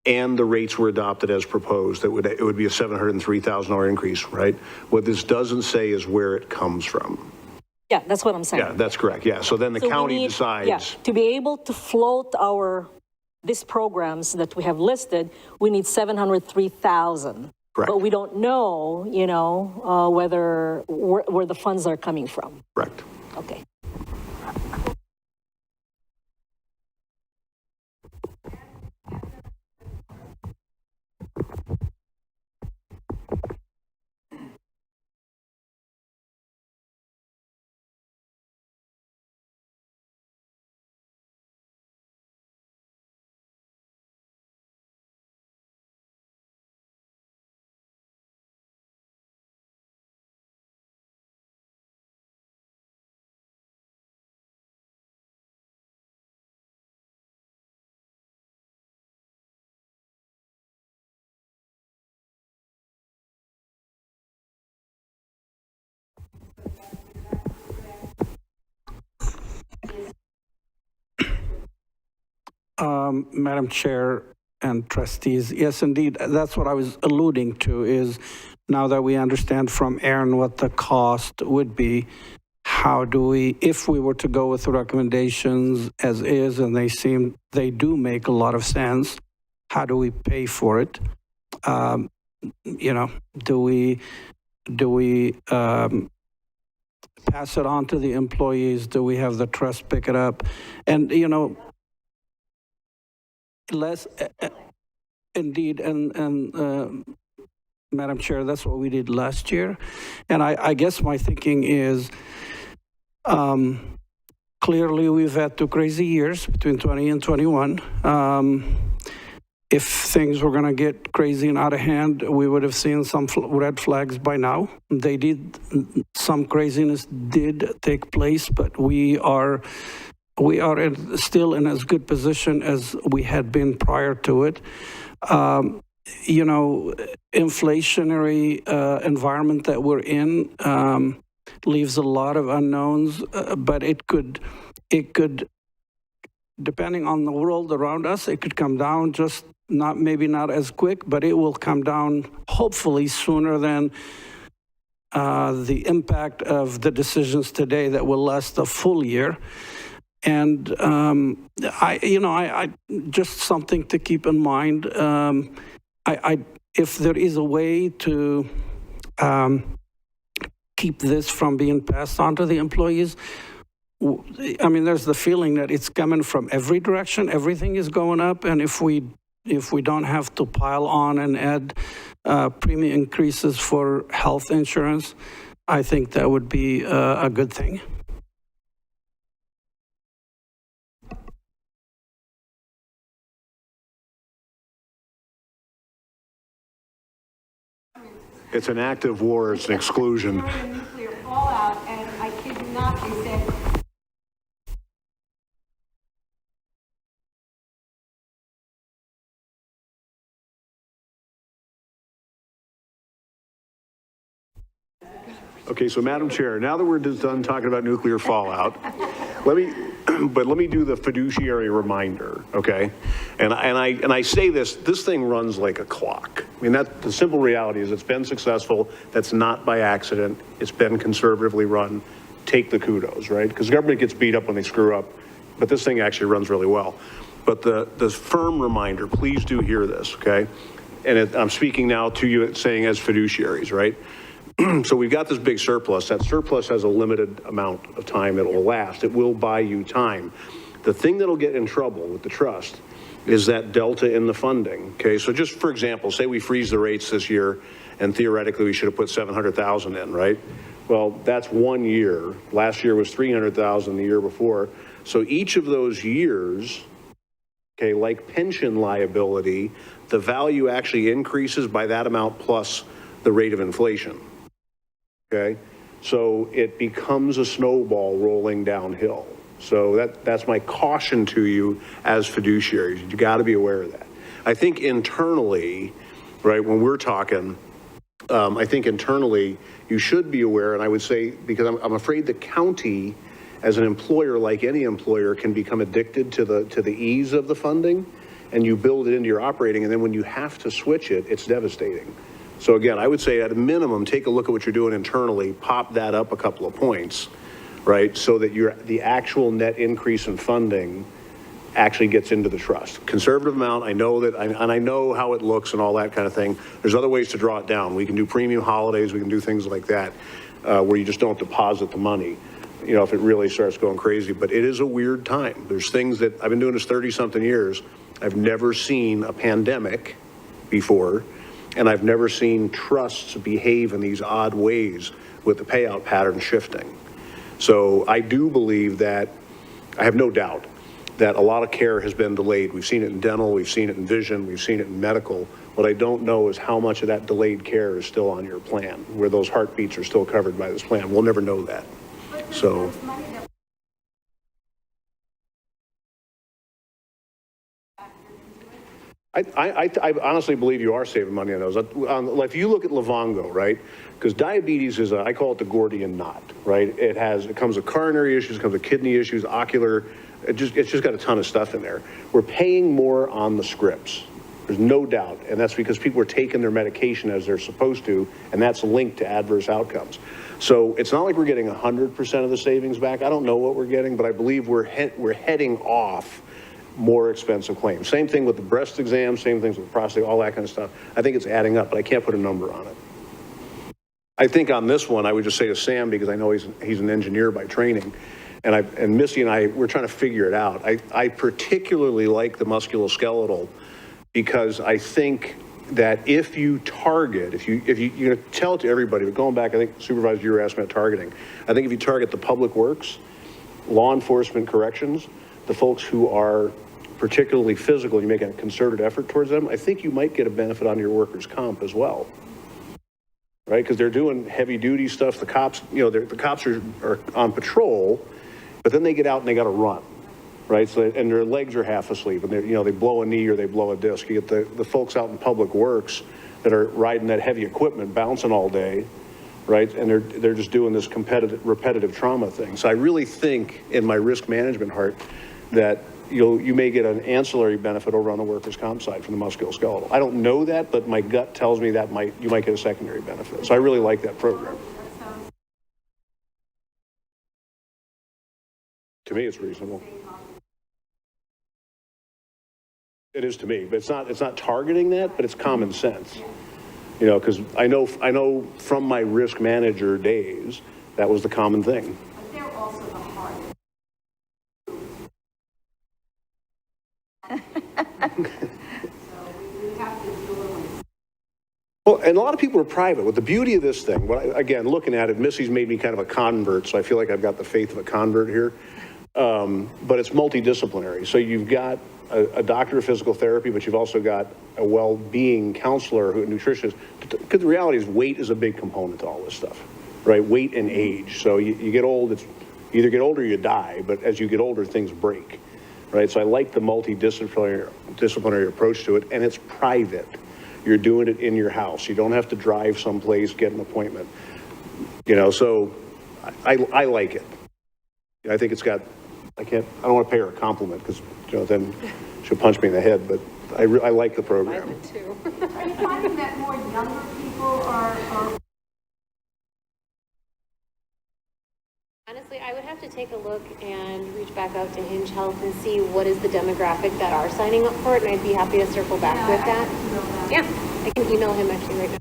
and the rates were adopted as proposed, it would be a $703,000 increase, right? What this doesn't say is where it comes from. Yeah, that's what I'm saying. Yeah, that's correct. Yeah. So then the county decides. Yeah, to be able to float these programs that we have listed, we need 703,000. Correct. But we don't know, where the funds are coming from. Correct. Okay. Madam Chair and trustees, yes, indeed, that's what I was alluding to is now that we understand from Aaron what the cost would be, how do we, if we were to go with the recommendations as is, and they do make a lot of sense, how do we pay for it? Do we pass it on to the employees? Do we have the trust pick it up? And, indeed, and Madam Chair, that's what we did last year. And I guess my thinking is, clearly we've had 2 crazy years between 20 and 21. If things were going to get crazy and out of hand, we would have seen some red flags by now. Some craziness did take place, but we are still in as good position as we had been prior to it. Inflationary environment that we're in leaves a lot of unknowns, but it could, depending on the world around us, it could come down maybe not as quick, but it will come down hopefully sooner than the impact of the decisions today that will last a full year. And I just something to keep in mind. If there is a way to keep this from being passed on to the employees, there's the feeling that it's coming from every direction. Everything is going up, and if we don't have to pile on and add premium increases for health insurance, I think that would be a good thing. It's an active war, it's an exclusion. During nuclear fallout, and I kid you not, they said, Okay, so Madam Chair, now that we're just done talking about nuclear fallout, let me do the fiduciary reminder, okay? And I say this thing runs like a clock. I mean, the simple reality is it's been successful. That's not by accident. It's been conservatively run. Take the kudos, right? Because government gets beat up when they screw up, but this thing actually runs really well. But the firm reminder, please do hear this, okay? And I'm speaking now to you saying as fiduciaries, right? So we've got this big surplus. That surplus has a limited amount of time it will last. It will buy you time. The thing that'll get in trouble with the trust is that delta in the funding, okay? So just for example, say we freeze the rates this year and theoretically we should have put 700,000 in, right? Well, that's 1 year. Last year was 300,000 the year before. So each of those years, okay, like pension liability, the value actually increases by that amount plus the rate of inflation. Okay, so it becomes a snowball rolling downhill. So that's my caution to you as fiduciaries. You got to be aware of that. I think internally, right, when we're talking, I think internally you should be aware, and I would say, because I'm afraid the county as an employer, like any employer, can become addicted to the ease of the funding, and you build it into your operating, and then when you have to switch it, it's devastating. So again, I would say at a minimum, take a look at what you're doing internally, pop that up a couple of points, right? So that the actual net increase in funding actually gets into the trust. Conservative amount, I know that, and I know how it looks and all that kind of thing. There's other ways to draw it down. We can do premium holidays, we can do things like that, where you just don't deposit the money, you know, if it really starts going crazy. But it is a weird time. There's things that, I've been doing this 30-something years, I've never seen a pandemic before, and I've never seen trusts behave in these odd ways with the payout pattern shifting. So I do believe that, I have no doubt, that a lot of care has been delayed. We've seen it in dental, we've seen it in vision, we've seen it in medical. What I don't know is how much of that delayed care is still on your plan, where those heartbeats are still covered by this plan. We'll never know that. So. I honestly believe you are saving money on those. If you look at Livongo, right? Because diabetes is, I call it the Gordian knot, right? It comes with coronary issues, it comes with kidney issues, ocular, it's just got a ton of stuff in there. We're paying more on the scripts. There's no doubt, and that's because people are taking their medication as they're supposed to, and that's linked to adverse outcomes. So it's not like we're getting 100% of the savings back. I don't know what we're getting, but I believe we're heading off more expensive claims. Same thing with the breast exam, same things with prostate, all that kind of stuff. I think it's adding up, but I can't put a number on it. I think on this one, I would just say to Sam, because I know he's an engineer by training, and Missy and I, we're trying to figure it out. I particularly like the musculoskeletal because I think that if you target, if you tell it to everybody, but going back, I think Supervisor, you were asking about targeting. I think if you target the public works, law enforcement, corrections, the folks who are particularly physical, you make a concerted effort towards them, I think you might get a benefit on your workers' comp as well. Right, because they're doing heavy duty stuff. The cops, you know, the cops are on patrol, but then they get out and they got to run, right? So, and their legs are half asleep, and they blow a knee or they blow a disc. You get the folks out in public works that are riding that heavy equipment, bouncing all day, right? And they're just doing this repetitive trauma thing. So I really think in my risk management heart that you may get an ancillary benefit over on the workers' comp side from the musculoskeletal. I don't know that, but my gut tells me that you might get a secondary benefit. So I really like that program. To me, it's reasonable. It is to me, but it's not targeting that, but it's common sense. You know, because I know from my risk manager days, that was the common thing. But they're also the hardest. Well, and a lot of people are private. With the beauty of this thing, again, looking at it, Missy's made me kind of a convert, so I feel like I've got the faith of a convert here. But it's multidisciplinary. So you've got a doctor of physical therapy, but you've also got a well-being counselor, a nutritionist. Because the reality is weight is a big component to all this stuff, right? Weight and age. So you get old, you either get older or you die, but as you get older, things break, right? So I like the multidisciplinary approach to it, and it's private. You're doing it in your house. You don't have to drive someplace, get an appointment. You know, so I like it. I think it's got, I don't want to pay her a compliment because, you know, then she'll punch me in the head, but I like the program. Are you finding that more younger people are Honestly, I would have to take a look and reach back out to Hinge Health and see what is the demographic that are signing up for it, and I'd be happy to circle back with that. Yeah, I can email him actually right now.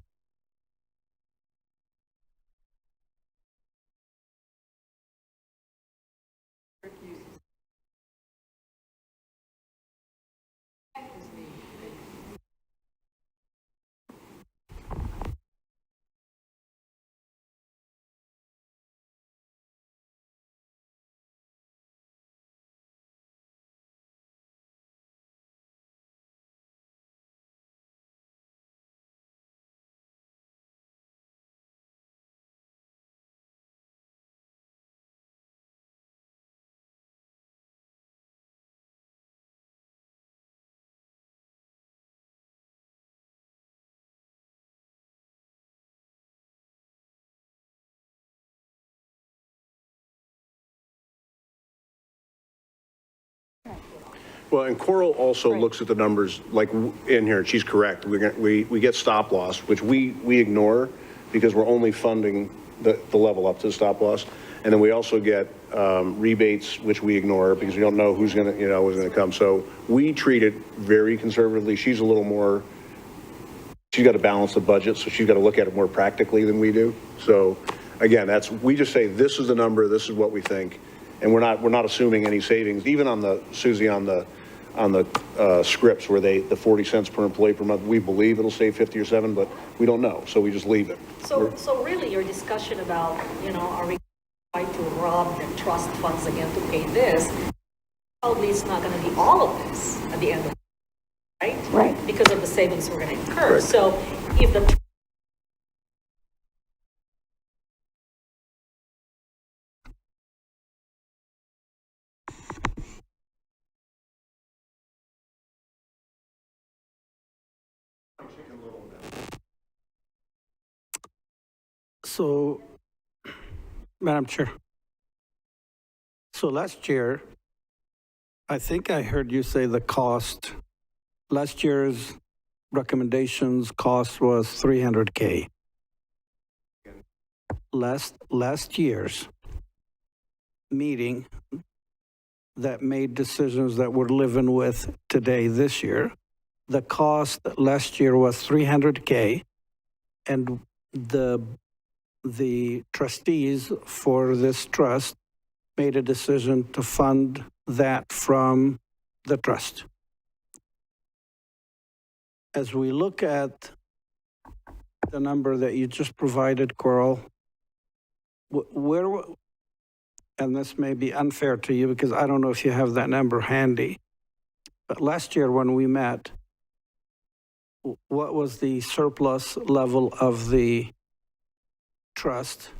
Well, and Coral also looks at the numbers like in here, and she's correct. We get stop loss, which we ignore because we're only funding the level up to the stop loss. And then we also get rebates, which we ignore because we don't know who's going to come. So we treat it very conservatively. She's a little more, she's got to balance the budget. So she's got to look at it more practically than we do. So again, we just say, this is the number, this is what we think. And we're not assuming any savings, even on the, Susie, on the scripts where the 40 cents per employee per month, we believe it'll save 50 or 7, but we don't know, so we just leave it. So really your discussion about, are we going to rob the trust funds again to pay this? Probably it's not going to be all of this at the end of the day, right? Right. Because of the savings we're going to incur. Right. So if the So, Madam Chair. So last year, I think I heard you say the cost, last year's recommendations cost was $300K. Last year's meeting that made decisions that we're living with today, this year, the cost last year was $300K, and the trustees for this trust made a decision to fund that from the trust. As we look at the number that you just provided, Coral, where, and this may be unfair to you because I don't know if you have that number handy, but last year when we met, what was the surplus level of the trust?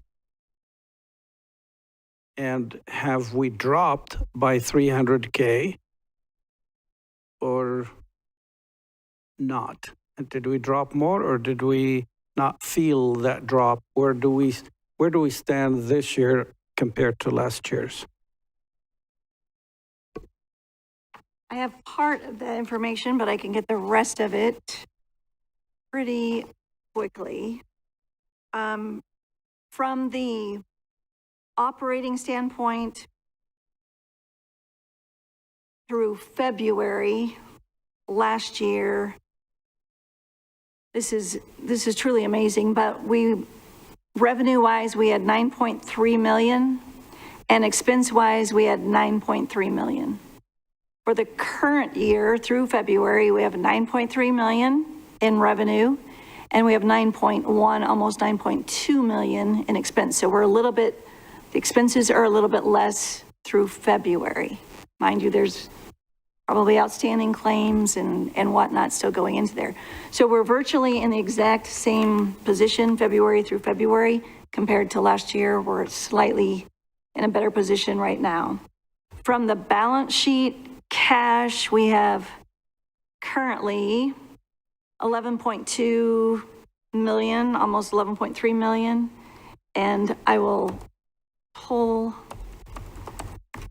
And have we dropped by $300K or not? Did we drop more or did we not feel that drop? Where do we stand this year compared to last year's? I have part of that information, but I can get the rest of it pretty quickly. From the operating standpoint, through February last year, this is truly amazing, but revenue-wise, we had 9.3 million, and expense-wise, we had 9.3 million. For the current year through February, we have 9.3 million in revenue, and we have 9.1, almost 9.2 million in expense. So the expenses are a little bit less through February. Mind you, there's probably outstanding claims and whatnot still going into there. So we're virtually in the exact same position, February through February, compared to last year. We're slightly in a better position right now. From the balance sheet, cash, we have currently 11.2 million, almost 11.3 million. And I will pull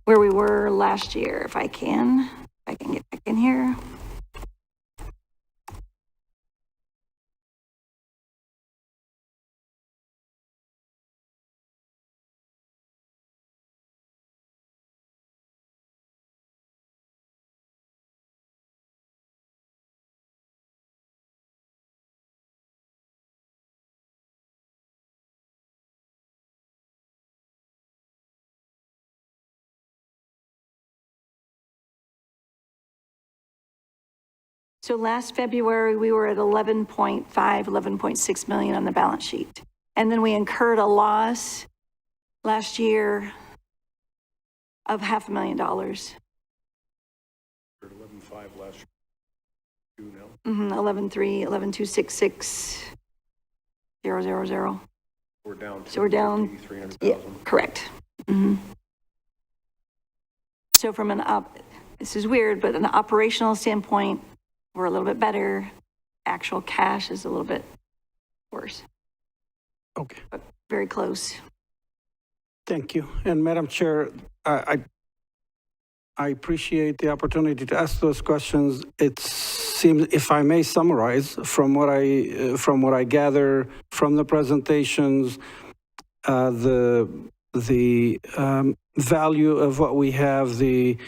where we were last year if I can get back in here. So last February, we were at 11.5, 11.6 million on the balance sheet. And then we incurred a loss last year of $500,000. 11.5 last year. 11.3, 11.266, 000. We're down. So we're down. 300,000. Yeah, correct. So from this is weird, but an operational standpoint, we're a little bit better. Actual cash is a little bit worse. Okay, But very close. thank you. And Madam Chair, I appreciate the opportunity to ask those questions. It seems, if I may summarize, from what I gather from the presentations, the value of what we have, the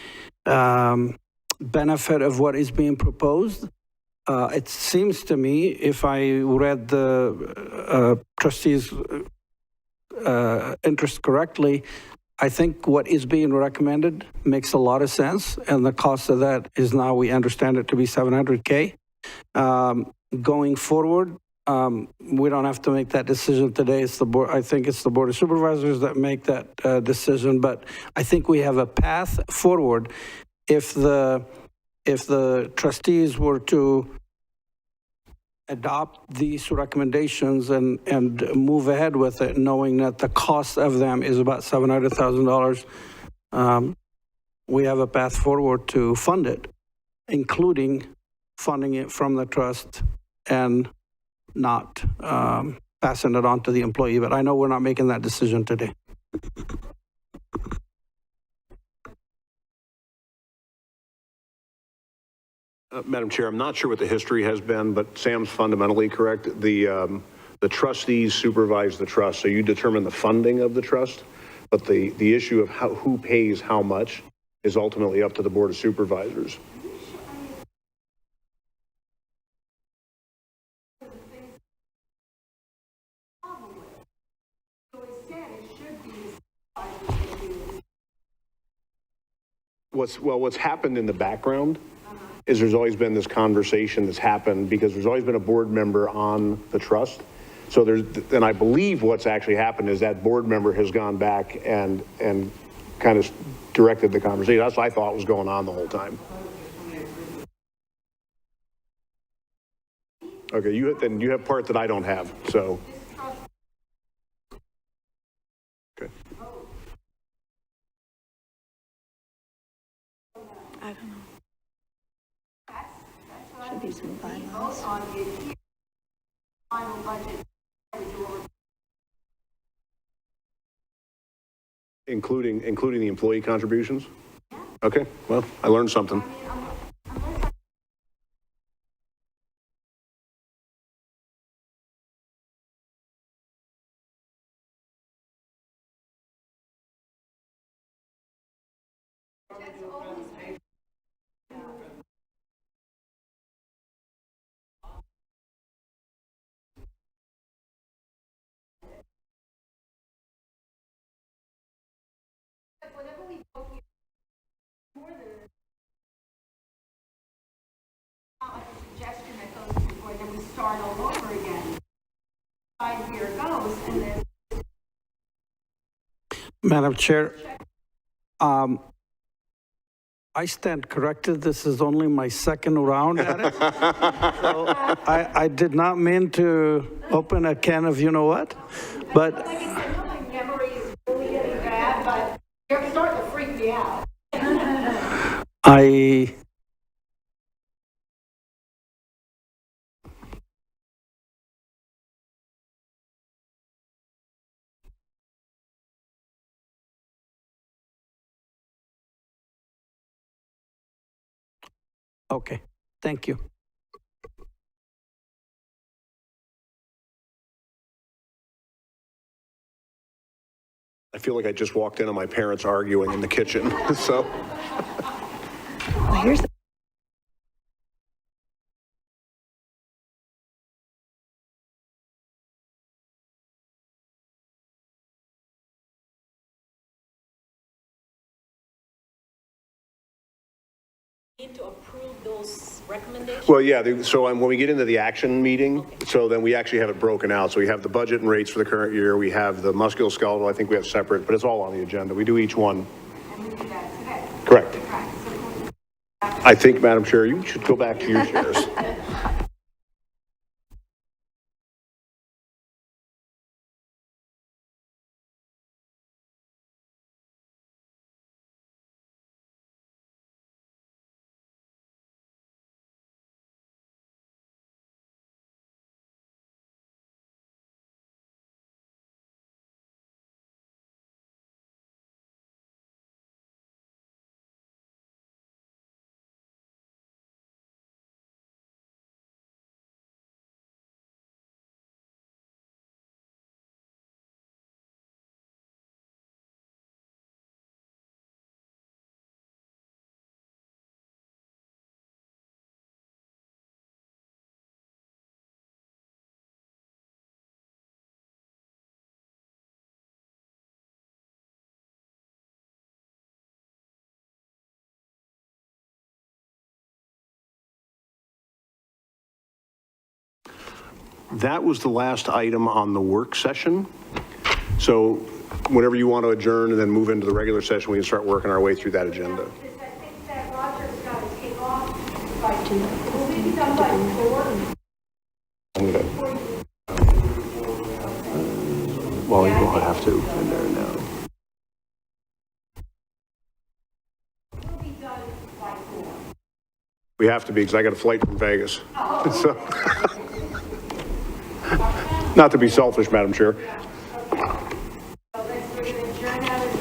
benefit of what is being proposed. It seems to me, if I read the trustees' interest correctly, I think what is being recommended makes a lot of sense, and the cost of that is now we understand it to be $700K. Going forward, we don't have to make that decision today. It's the board. I think it's the Board of Supervisors that make that decision. But I think we have a path forward. If the trustees were to adopt these recommendations and move ahead with it, knowing that the cost of them is about $700,000, we have a path forward to fund it, including funding it from the trust and not passing it on to the employee. But I know we're not making that decision today. Madam Chair, I'm not sure what the history has been, but Sam's fundamentally correct. The trustees supervise the trust, so you determine the funding of the trust, but the issue of who pays how much is ultimately up to the Board of Supervisors. What's happened in the background is there's always been this conversation that's happened because there's always been a board member on the trust. So and I believe what's actually happened is that board member has gone back and kind of directed the conversation. That's what I thought was going on the whole time. Okay, then you have part that I don't have, so. Okay. I don't know. Should be some bylaws. Final budget. Including the employee contributions? Yeah. Okay, well, I learned something. Whenever we vote here, more than not like a suggestion that goes before, then we start all over again. 5 year goes, and then. Madam Chair, I stand corrected. This is only my second round at it. So I did not mean to open a can of you know what, but Like I said, my memory is really getting bad, but you're starting to freak me out. I okay. Thank you. I feel like I just walked in on my parents arguing in the kitchen, so. Need to approve those recommendations? Well, yeah, so when we get into the action meeting, so then we actually have it broken out. So we have the budget and rates for the current year, we have the musculoskeletal, I think we have separate, but it's all on the agenda. We do each one. And we do that today. Correct. Right, so I think, Madam Chair, you should go back to your chairs. That was the last item on the work session. So whenever you want to adjourn and then move into the regular session, we can start working our way through that agenda. I think that Roger's got to take off by 2. Will we be done by 4? I'm gonna, well, you don't have to in there now. We'll be done by 4. We have to be, because I got a flight from Vegas. So, not to be selfish, Madam Chair. So we're going to adjourn out of these,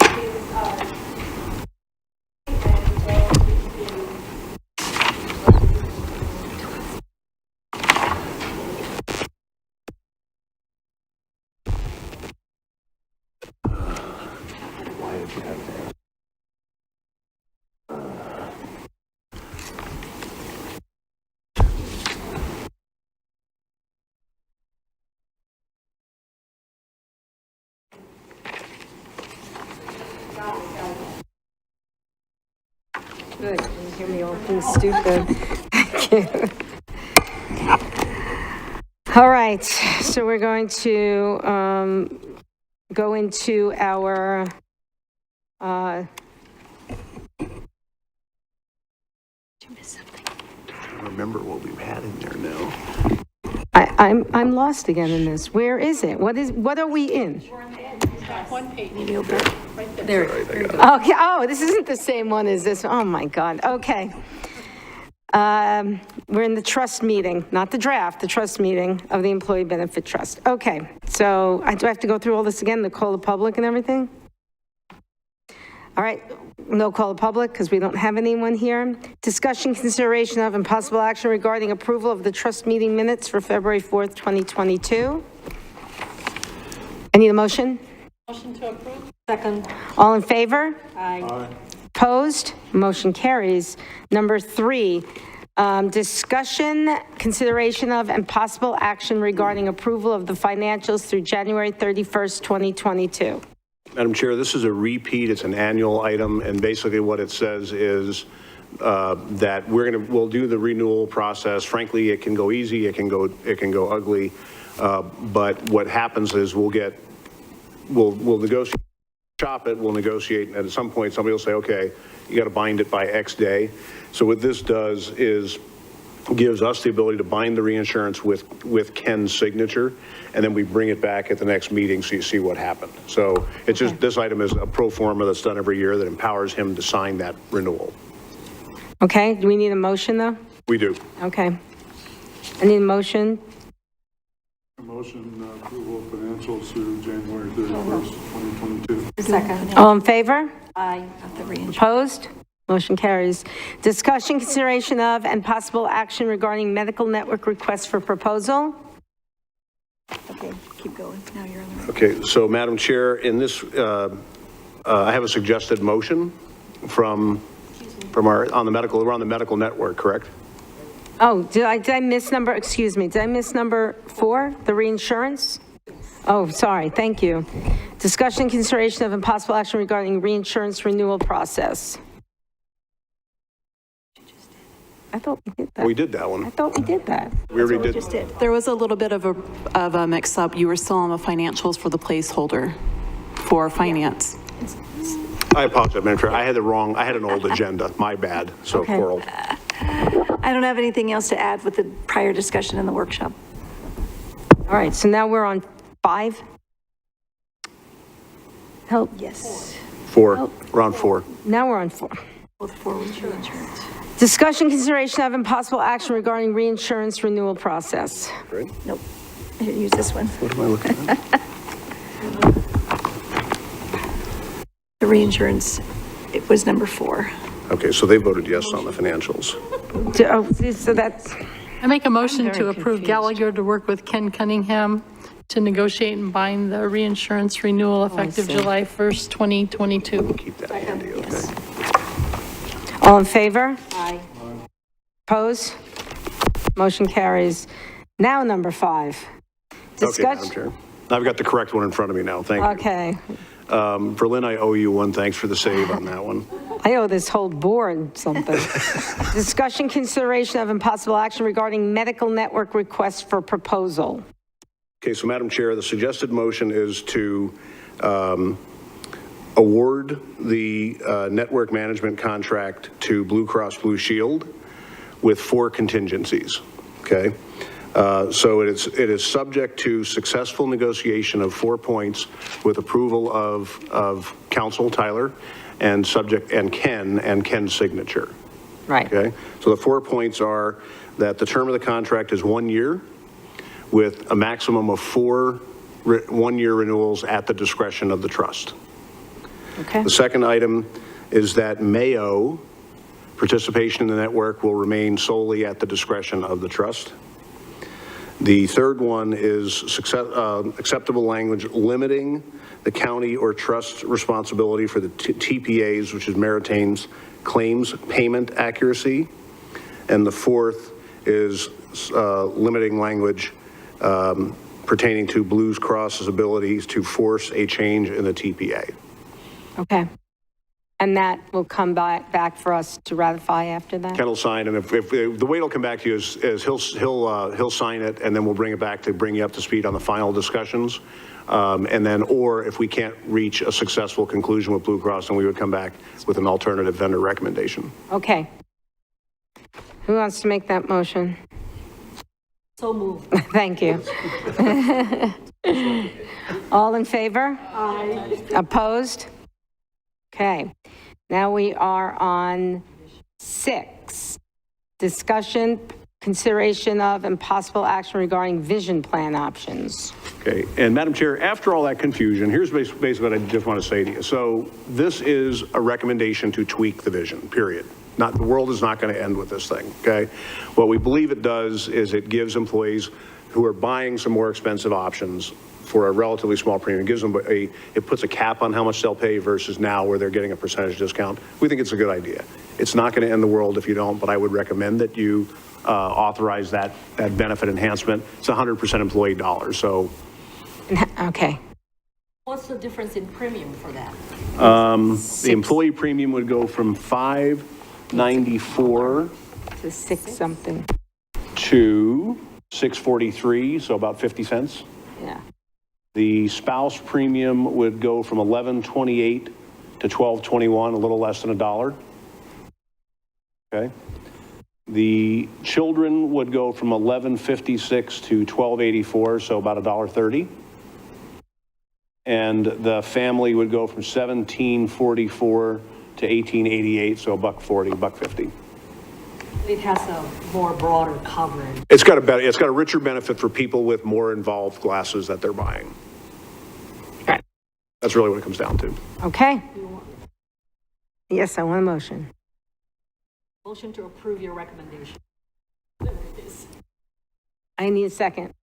Good, you hear me all being stupid. Thank you. All right, so we're going to go into our I remember what we've had in there now. I'm lost again in this. Where is it? What are we in? There. Okay, oh, this isn't the same one as this. Oh, my God. Okay. We're in the trust meeting, not the draft, the trust meeting of the Employee Benefit Trust. Okay, so do I have to go through all this again, the call of public and everything? All right, no call of public because we don't have anyone here. Discussion, consideration of, and possible action regarding approval of the trust meeting minutes for February 4th, 2022. I need a motion? Motion to approve? Second. All in favor? Aye. Opposed? Motion carries. Number 3, discussion, consideration of, and possible action regarding approval of the financials through January 31st, 2022. Madam Chair, this is a repeat. It's an annual item, and basically what it says is that we'll do the renewal process. Frankly, it can go easy, it can go ugly, but what happens is we'll negotiate shop it, we'll negotiate, and at some point, somebody will say, okay, you got to bind it by X day. So what this does is gives us the ability to bind the reinsurance with Ken's signature, and then we bring it back at the next meeting so you see what happened. So it's just, this item is a pro forma that's done every year that empowers him to sign that renewal. Okay, do we need a motion, though? We do. Okay. I need a motion. A motion approval of financials through January 31st, 2022. Second. All in favor? Aye. Of the reinsurance. Opposed? Motion carries. Discussion, consideration of, and possible action regarding medical network request for proposal. Okay, keep going. Now you're on the right. Okay, so Madam Chair, in this, I have a suggested motion from our, on the medical, we're on the medical network, correct? Oh, did I miss number, excuse me, did I miss number 4, the reinsurance? Oh, sorry, thank you. Discussion, consideration of, and possible action regarding reinsurance renewal process. I thought we did that. We did that one. I thought we did that. We already did. Just did. There was a little bit of a mix-up. You were still on the financials for the placeholder for finance. I apologize, Madam Chair. I had an old agenda. My bad. So, Okay. Coral. I don't have anything else to add with the prior discussion in the workshop. All right, so now we're on 5? Help. Yes. 4, we're on 4. Now we're on 4. Both for reinsurance. Discussion, consideration of, and possible action regarding reinsurance renewal process. Right? Nope. I didn't use this one. What am I looking at? The reinsurance, it was number 4. Okay, so they voted yes on the financials. So that's, I make a motion very to approve confused. Gallagher to work with Ken Cunningham to negotiate and bind the reinsurance renewal effective see. July 1st, 2022. Keep that handy, okay? all in favor? Aye. Opposed? Motion carries. Now number 5. Okay, Madam Chair. I've got the correct one in front of me now. Thank you. Okay. Berlin, I owe you one. Thanks for the save on that one. I owe this whole board something. Discussion, consideration of, and possible action regarding medical network request for proposal. Okay, so Madam Chair, the suggested motion is to award the network management contract to Blue Cross Blue Shield with 4 contingencies, okay? So it is subject to successful negotiation of 4 points with approval of Counsel Tyler and Ken's signature. Right. Okay, so the 4 points are that the term of the contract is 1 year with a maximum of 4 one-year renewals at the discretion of the trust. Okay. The second item is that Mayo participation in the network will remain solely at the discretion of the trust. The third one is acceptable language limiting the county or trust responsibility for the TPAs, which is Maritain's claims payment accuracy. And the fourth is limiting language pertaining to Blue Cross's abilities to force a change in the TPA. Okay. And that will come back for us to ratify after that? Ken will sign, and if the way it'll come back to you is he'll sign it, and then we'll bring it back to bring you up to speed on the final discussions. And then, or if we can't reach a successful conclusion with Blue Cross, then we would come back with an alternative vendor recommendation. Okay. Who wants to make that motion? So moved. Thank you. All in favor? Aye. Opposed? Okay. Now we are on 6. Discussion, consideration of, and possible action regarding vision plan options. Okay, and Madam Chair, after all that confusion, here's basically what I just want to say to you. So this is a recommendation to tweak the vision, period. The world is not going to end with this thing, okay? What we believe it does is it gives employees who are buying some more expensive options for a relatively small premium, gives them it puts a cap on how much they'll pay versus now where they're getting a percentage discount. We think it's a good idea. It's not going to end the world if you don't, but I would recommend that you authorize that benefit enhancement. It's 100% employee dollars, so. Okay. What's the difference in premium for that? The employee premium would go from $594 To 6 something. to $643, so about 50 cents. Yeah. The spouse premium would go from $11.28 to $12.21, a little less than $1. Okay. The children would go from $11.56 to $12.84, so about $1.30. And the family would go from $17.44 to $18.88, so $1.40, $1.50. It has a more broader coverage. It's got a richer benefit for people with more involved glasses that they're buying. Right. That's really what it comes down to. Okay. Yes, I want a motion. Motion to approve your recommendation. I need a second.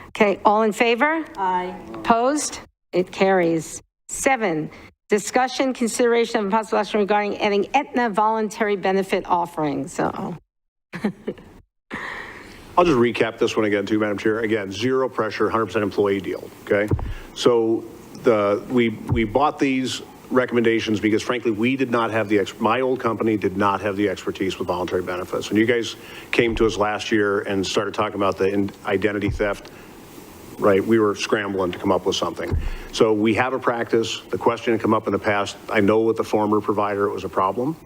Okay, all in favor? Aye. Opposed? It carries. 7, discussion, consideration of possible action regarding adding Aetna voluntary benefit offerings. Uh-oh. I'll just recap this one again too, Madam Chair. Again, zero pressure, 100% employee deal, okay? So we bought these recommendations because frankly, we did not have my old company did not have the expertise with voluntary benefits. When you guys came to us last year and started talking about the identity theft, right, we were scrambling to come up with something. So we have a practice. The question had come up in the past. I know with the former provider, it was a problem.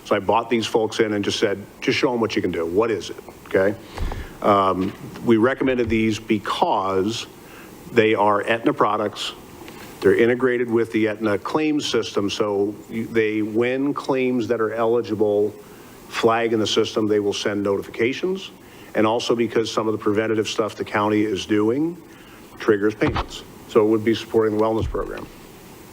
So I bought these folks in and just said, just show them what you can do. What is it, okay? We recommended these because they are Aetna products. They're integrated with the Aetna claims system, so when claims that are eligible flag in the system, they will send notifications. And also because some of the preventative stuff the county is doing triggers payments. So it would be supporting the wellness program.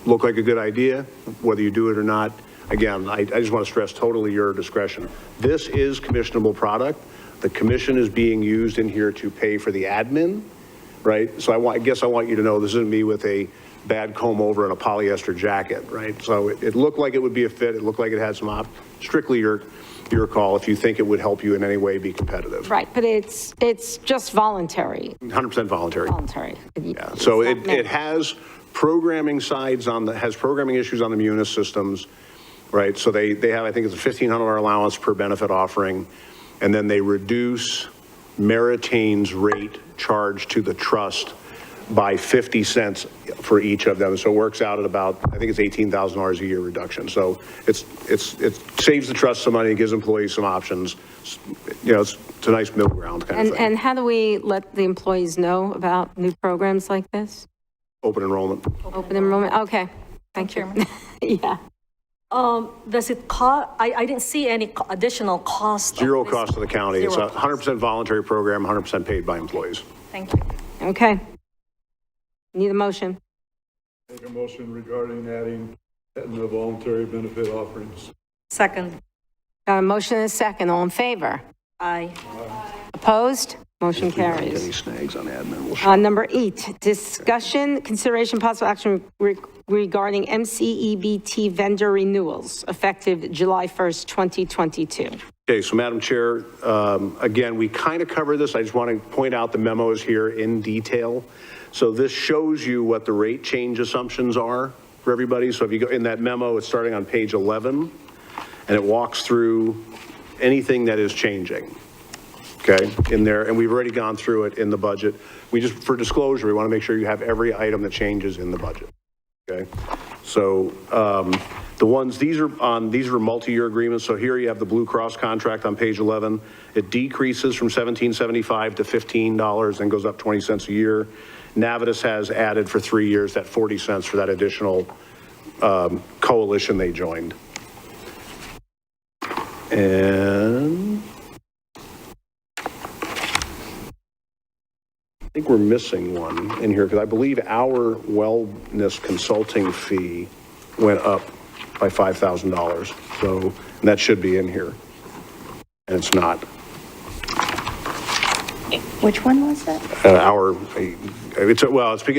Look like a good idea, whether you do it or not. Again, I just want to stress totally your discretion. This is commissionable product. The commission is being used in here to pay for the admin, right? So I guess I want you to know this isn't me with a bad comb over and a polyester jacket, right? So it looked like it would be a fit. It looked like it had some strictly your call if you think it would help you in any way be competitive. Right, but it's just voluntary. 100% voluntary. Voluntary. Yeah. So it has programming has programming issues on the Munis systems, right? So they have, I think it's a $1,500 allowance per benefit offering, and then they reduce Meritane's rate charged to the trust by 50 cents for each of them. So it works out at about, I think it's $18,000 a year reduction. So it saves the trust some money, gives employees some options. You know, it's a nice middle ground kind of thing. And how do we let the employees know about new programs like this? Open enrollment. Open enrollment, okay. Thank you. Yeah. Does it cost, I didn't see any additional cost. Zero cost to the county. It's a Zero. 100% voluntary program, 100% paid by employees. Thank you. Okay. Need a motion? Make a motion regarding adding Aetna voluntary benefit offerings. Second. Got a motion and a second. All in favor? Aye. Opposed? Motion Any carries. snags on admin? Number 8, discussion, consideration, possible action regarding MCEBT vendor renewals effective July 1st, 2022. Okay, so Madam Chair, again, we kind of covered this. I just want to point out the memo is here in detail. So this shows you what the rate change assumptions are for everybody. So if you go in that memo, it's starting on page 11, and it walks through anything that is changing, okay, in there. And we've already gone through it in the budget. We just, for disclosure, we want to make sure you have every item that changes in the budget, okay? So the ones, these are multi-year agreements. So here you have the Blue Cross contract on page 11. It decreases from $17.75 to $15 and goes up 20 cents a year. Navitas has added for 3 years that 40 cents for that additional coalition they joined. And I think we're missing one in here because I believe our wellness consulting fee went up by $5,000. So, and that should be in here. And it's not. Which one was that? It's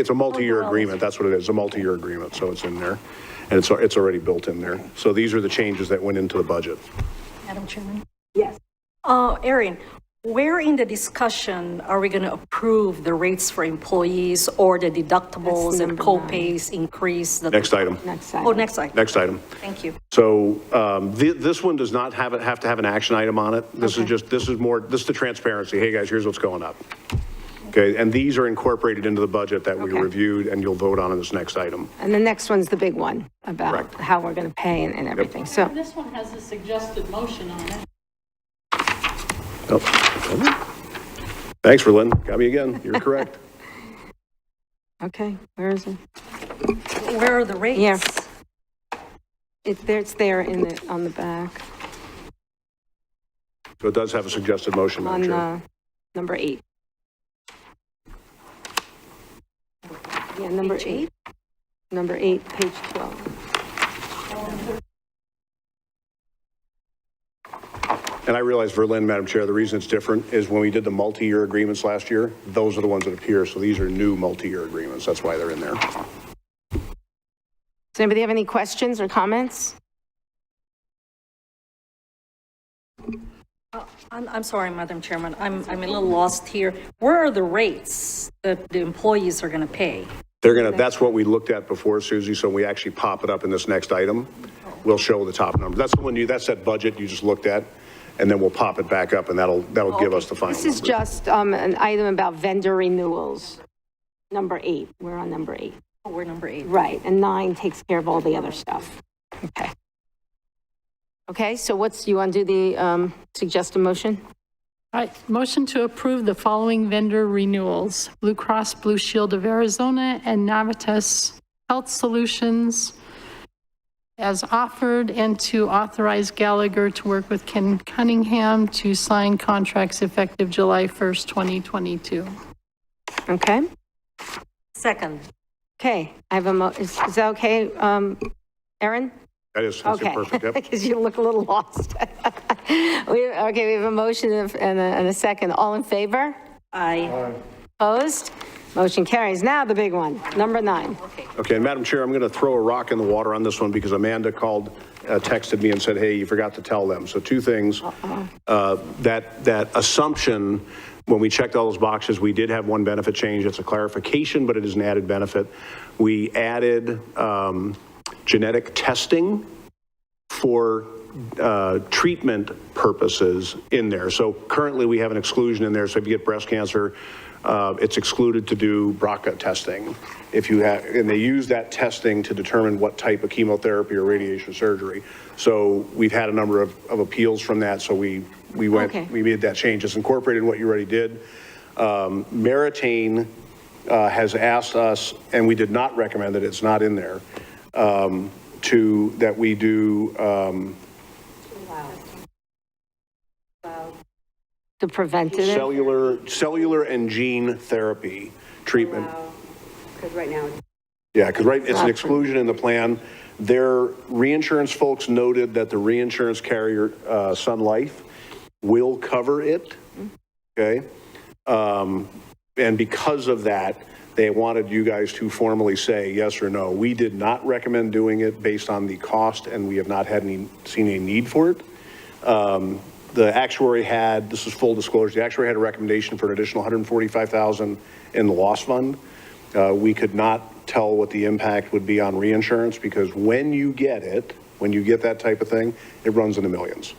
a multi-year agreement. That's what it is, a multi-year agreement. So it's in there, and it's already built in there. So these are the changes that went into the budget. Madam Chairman? Yes. Erin, where in the discussion are we going to approve the rates for employees or the deductibles That's and number co-pays increase? Next item. Next Oh, item. next item. Next item. Thank you. So this one does not have to have an action item on it. This is the transparency. Hey guys, here's what's going up. Okay, and these are incorporated into the budget that we Okay. reviewed and you'll vote on in this next item. And the next one's the big one about Correct. how we're going to pay and everything. So, This one has a suggested motion on it. Oh. Thanks, Verlin. Got me again. You're correct. okay, where is it? Where are the rates? Yeah. It's there in the, on the back, So it does have a suggested motion, Madam Chair. on number 8. Yeah, number 8. Number 8, page 12. And I realize, Verlin, Madam Chair, the reason it's different is when we did the multi-year agreements last year, those are the ones that appear. So these are new multi-year agreements. That's why they're in there. Does anybody have any questions or comments? I'm sorry, Madam Chairman, I'm a little lost here. Where are the rates that the employees are going to pay? They're going to, that's what we looked at before, Susie. So when we actually pop it up in this next item, we'll show the top number. That's the one that's that budget you just looked at. And then we'll pop it back up and that'll give us the final This is number. just an item about vendor renewals. Number 8, we're on number 8. Oh, we're number 8. Right, and 9 takes care of all the other stuff. Okay. Okay, so you want to do the suggested motion? All right, motion to approve the following vendor renewals: Blue Cross Blue Shield of Arizona and Navitas Health Solutions as offered, and to authorize Gallagher to work with Ken Cunningham to sign contracts effective July 1st, 2022. Okay. Second. Okay, I have is that okay, Erin? That is, that's Okay, perfect. Yep. because you look a little lost. We have a motion and a second. All in favor? Aye. Opposed? Motion carries. Now the big one, number 9. Okay, and Madam Chair, I'm going to throw a rock in the water on this one because Amanda texted me and said, hey, you forgot to tell them. So 2 things. That assumption, when we checked all those boxes, we did have one benefit change. It's a clarification, but it is an added benefit. We added genetic testing for treatment purposes in there. So currently we have an exclusion in there. So if you get breast cancer, it's excluded to do BRCA testing. If you have, and they use that testing to determine what type of chemotherapy or radiation surgery. So we've had a number of appeals from that. So we made that change. It's incorporated in what you already did. Meritain has asked us, and we did not recommend it, it's not in there, that we do The preventative? cellular and gene therapy treatment. Because right now. Yeah, because it's an exclusion in the plan. Their reinsurance folks noted that the reinsurance carrier, Sun Life, will cover it, okay? And because of that, they wanted you guys to formally say yes or no. We did not recommend doing it based on the cost, and we have not seen any need for it. The actuary had, this is full disclosure, the actuary had a recommendation for an additional $145,000 in the loss fund. We could not tell what the impact would be on reinsurance because when you get that type of thing, it runs in the millions.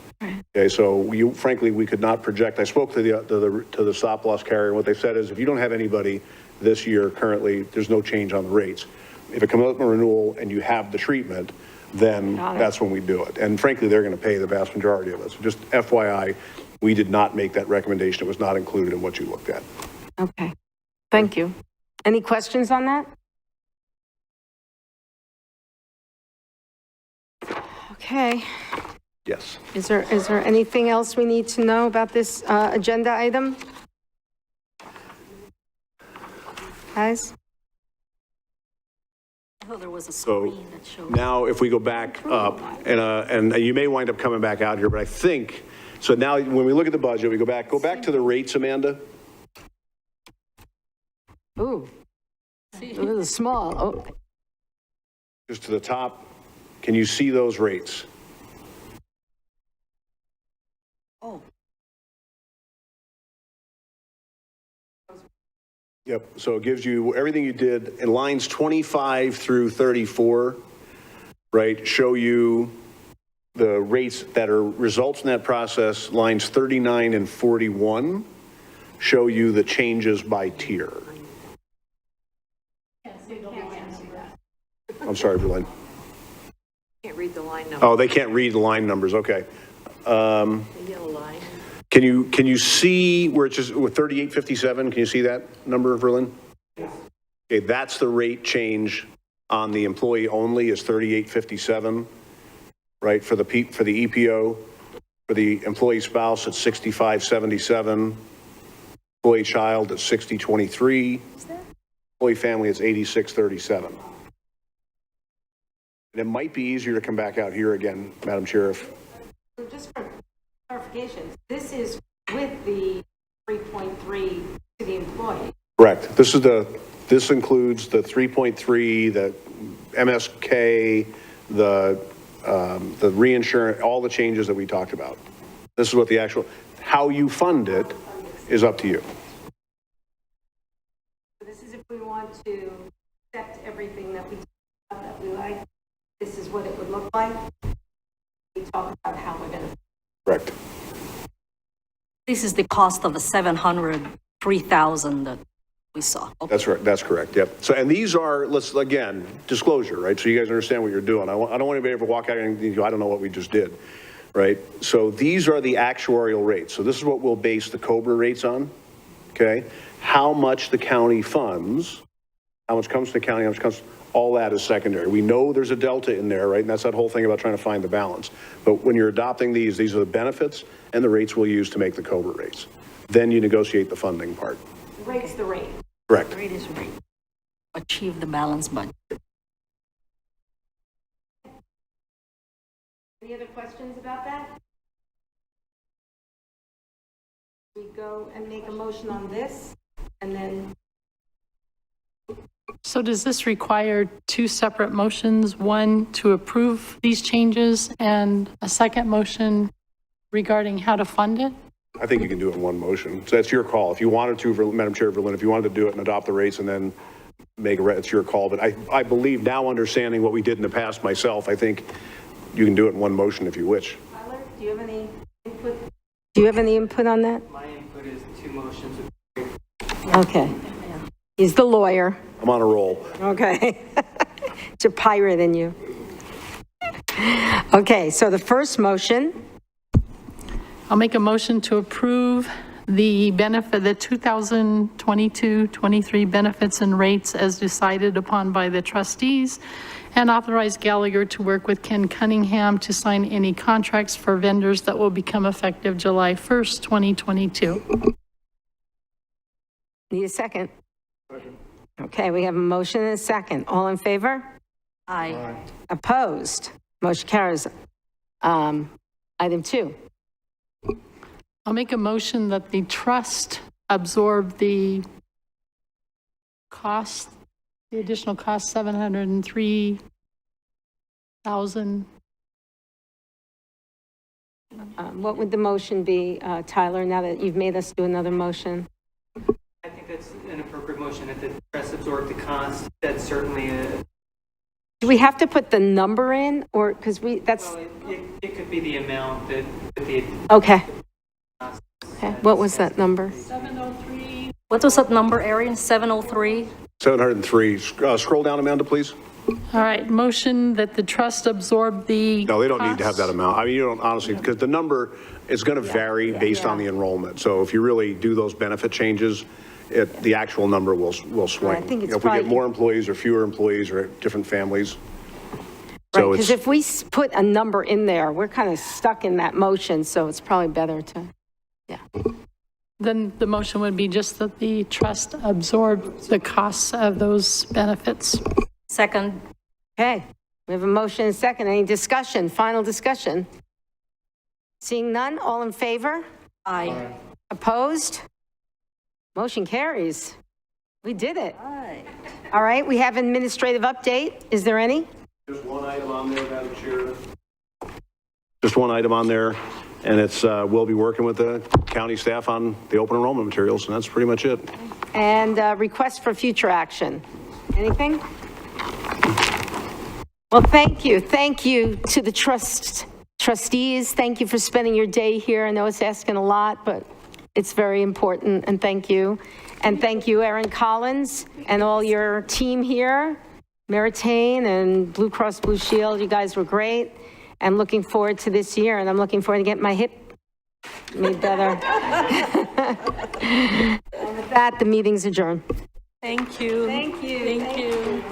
Okay, so frankly, we could not project. I spoke to the stop loss carrier, and what they said is if you don't have anybody this year currently, there's no change on the rates. If it comes up in renewal and you have the treatment, then that's when we do it. And frankly, they're going to pay the vast majority of it. So just FYI, we did not make that recommendation. It was not included in what you looked at. Okay, thank you. Any questions on that? Okay. Yes. Is there anything else we need to know about this agenda item? Guys? Oh, there was a screen that showed. Now, if we go back up, and you may wind up coming back out here, but I think, so now when we look at the budget, we go back to the rates, Amanda. Ooh, a little small. Oh, Just to the top. Can you see those rates? Oh. Yep, so it gives you everything you did in lines 25 through 34, right? Show you the rates that are results in that process, lines 39 and 41 show you the changes by tier. I'm sorry, Berlin. Can't read the line number, Oh, they can't read the line numbers, okay. the yellow line. Can you see where it's just with 3857, can you see that number, Berlin? Okay, that's the rate change on the employee only is 3857, right, for the EPO. For the employee spouse, it's 6577. Employee child, it's 6023. Employee family, it's 8637. And it might be easier to come back out here again, Madam Chair, if, So just for clarification, this is with the 3.3 to the employee. correct. This includes the 3.3, the MSK, the reinsurance, all the changes that we talked about. This is what the actual, how you fund it is up to you. So this is if we want to accept everything that we like, this is what it would look like. We talk about how we're going to. Correct. This is the cost of the 703,000 that we saw. Okay. That's right. That's correct. Yep. So, and these are, let's, again, disclosure, right? So you guys understand what you're doing. I don't want anybody to ever walk out and go, I don't know what we just did, right? So these are the actuarial rates. So this is what we'll base the COBRA rates on, okay? How much the county funds, how much comes to the county, how much comes, all that is secondary. We know there's a delta in there, right? And that's that whole thing about trying to find the balance. But when you're adopting these are the benefits and the rates we'll use to make the COBRA rates. Then you negotiate the funding part. The rate's the rate. Correct. The rate is rate. Achieve the balanced budget. Any other questions about that? We go and make a motion on this, and then, So does this require two separate motions? One to approve these changes and a second motion regarding how to fund it? I think you can do it in one motion. So that's your call. If you wanted to, Madam Chair Verlin, if you wanted to do it and adopt the rates and then make it's your call. But I believe now, understanding what we did in the past myself, I think you can do it in one motion if you wish. Tyler, do you have any input? Do you have any input on that? My input is two motions. Okay. He's the lawyer. I'm on a roll. Okay. It's a pirate in you. Okay, so the first motion, I'll make a motion to approve the 2022-23 benefits and rates as decided upon by the trustees, and authorize Gallagher to work with Ken Cunningham to sign any contracts for vendors that will become effective July 1st, 2022. need a second? Okay, we have a motion and a second. All in favor? Aye. Opposed? Motion carries. Item 2. I'll make a motion that the trust absorb the cost, the additional cost, $703,000. What would the motion be, Tyler, now that you've made us do another motion? I think that's an appropriate motion. If the trust absorbed the cost, that's certainly a, Do we have to put the number in, or, because that's, well, it could be the amount that the. okay. Okay, what was that number? 703. What was that number, Arian? 703? 703. Scroll down, Amanda, please. All right, motion that the trust absorb the No, they don't need to have that costs. amount. I mean, you don't honestly, because the number is going to vary based on the enrollment. So if you really do those benefit changes, the actual number will swing. I think it's If we get probably- more employees or fewer employees or different families. Right, So because it's, if we put a number in there, we're kind of stuck in that motion, so it's probably better to, yeah. Then the motion would be just that the trust absorb the costs of those benefits. Second. Okay, we have a motion and a second. Any discussion, final discussion? Seeing none, all in favor? Aye. Opposed? Motion carries. We did it. All right, we have administrative update. Is there any? just one item on there, Madam Chair. Just one item on there, and it's, we'll be working with the county staff on the open enrollment materials, and that's pretty much it. And request for future action. Anything? Well, thank you. Thank you to the trustees. Thank you for spending your day here. I know it's asking a lot, but It's very important, and thank you. And thank you, Erin Collins, and all your team here, Meritain and Blue Cross Blue Shield. You guys were great, and looking forward to this year, and I'm looking forward to getting my hip made better. And with that, the meeting's adjourned. Thank you. Thank you. Thank you.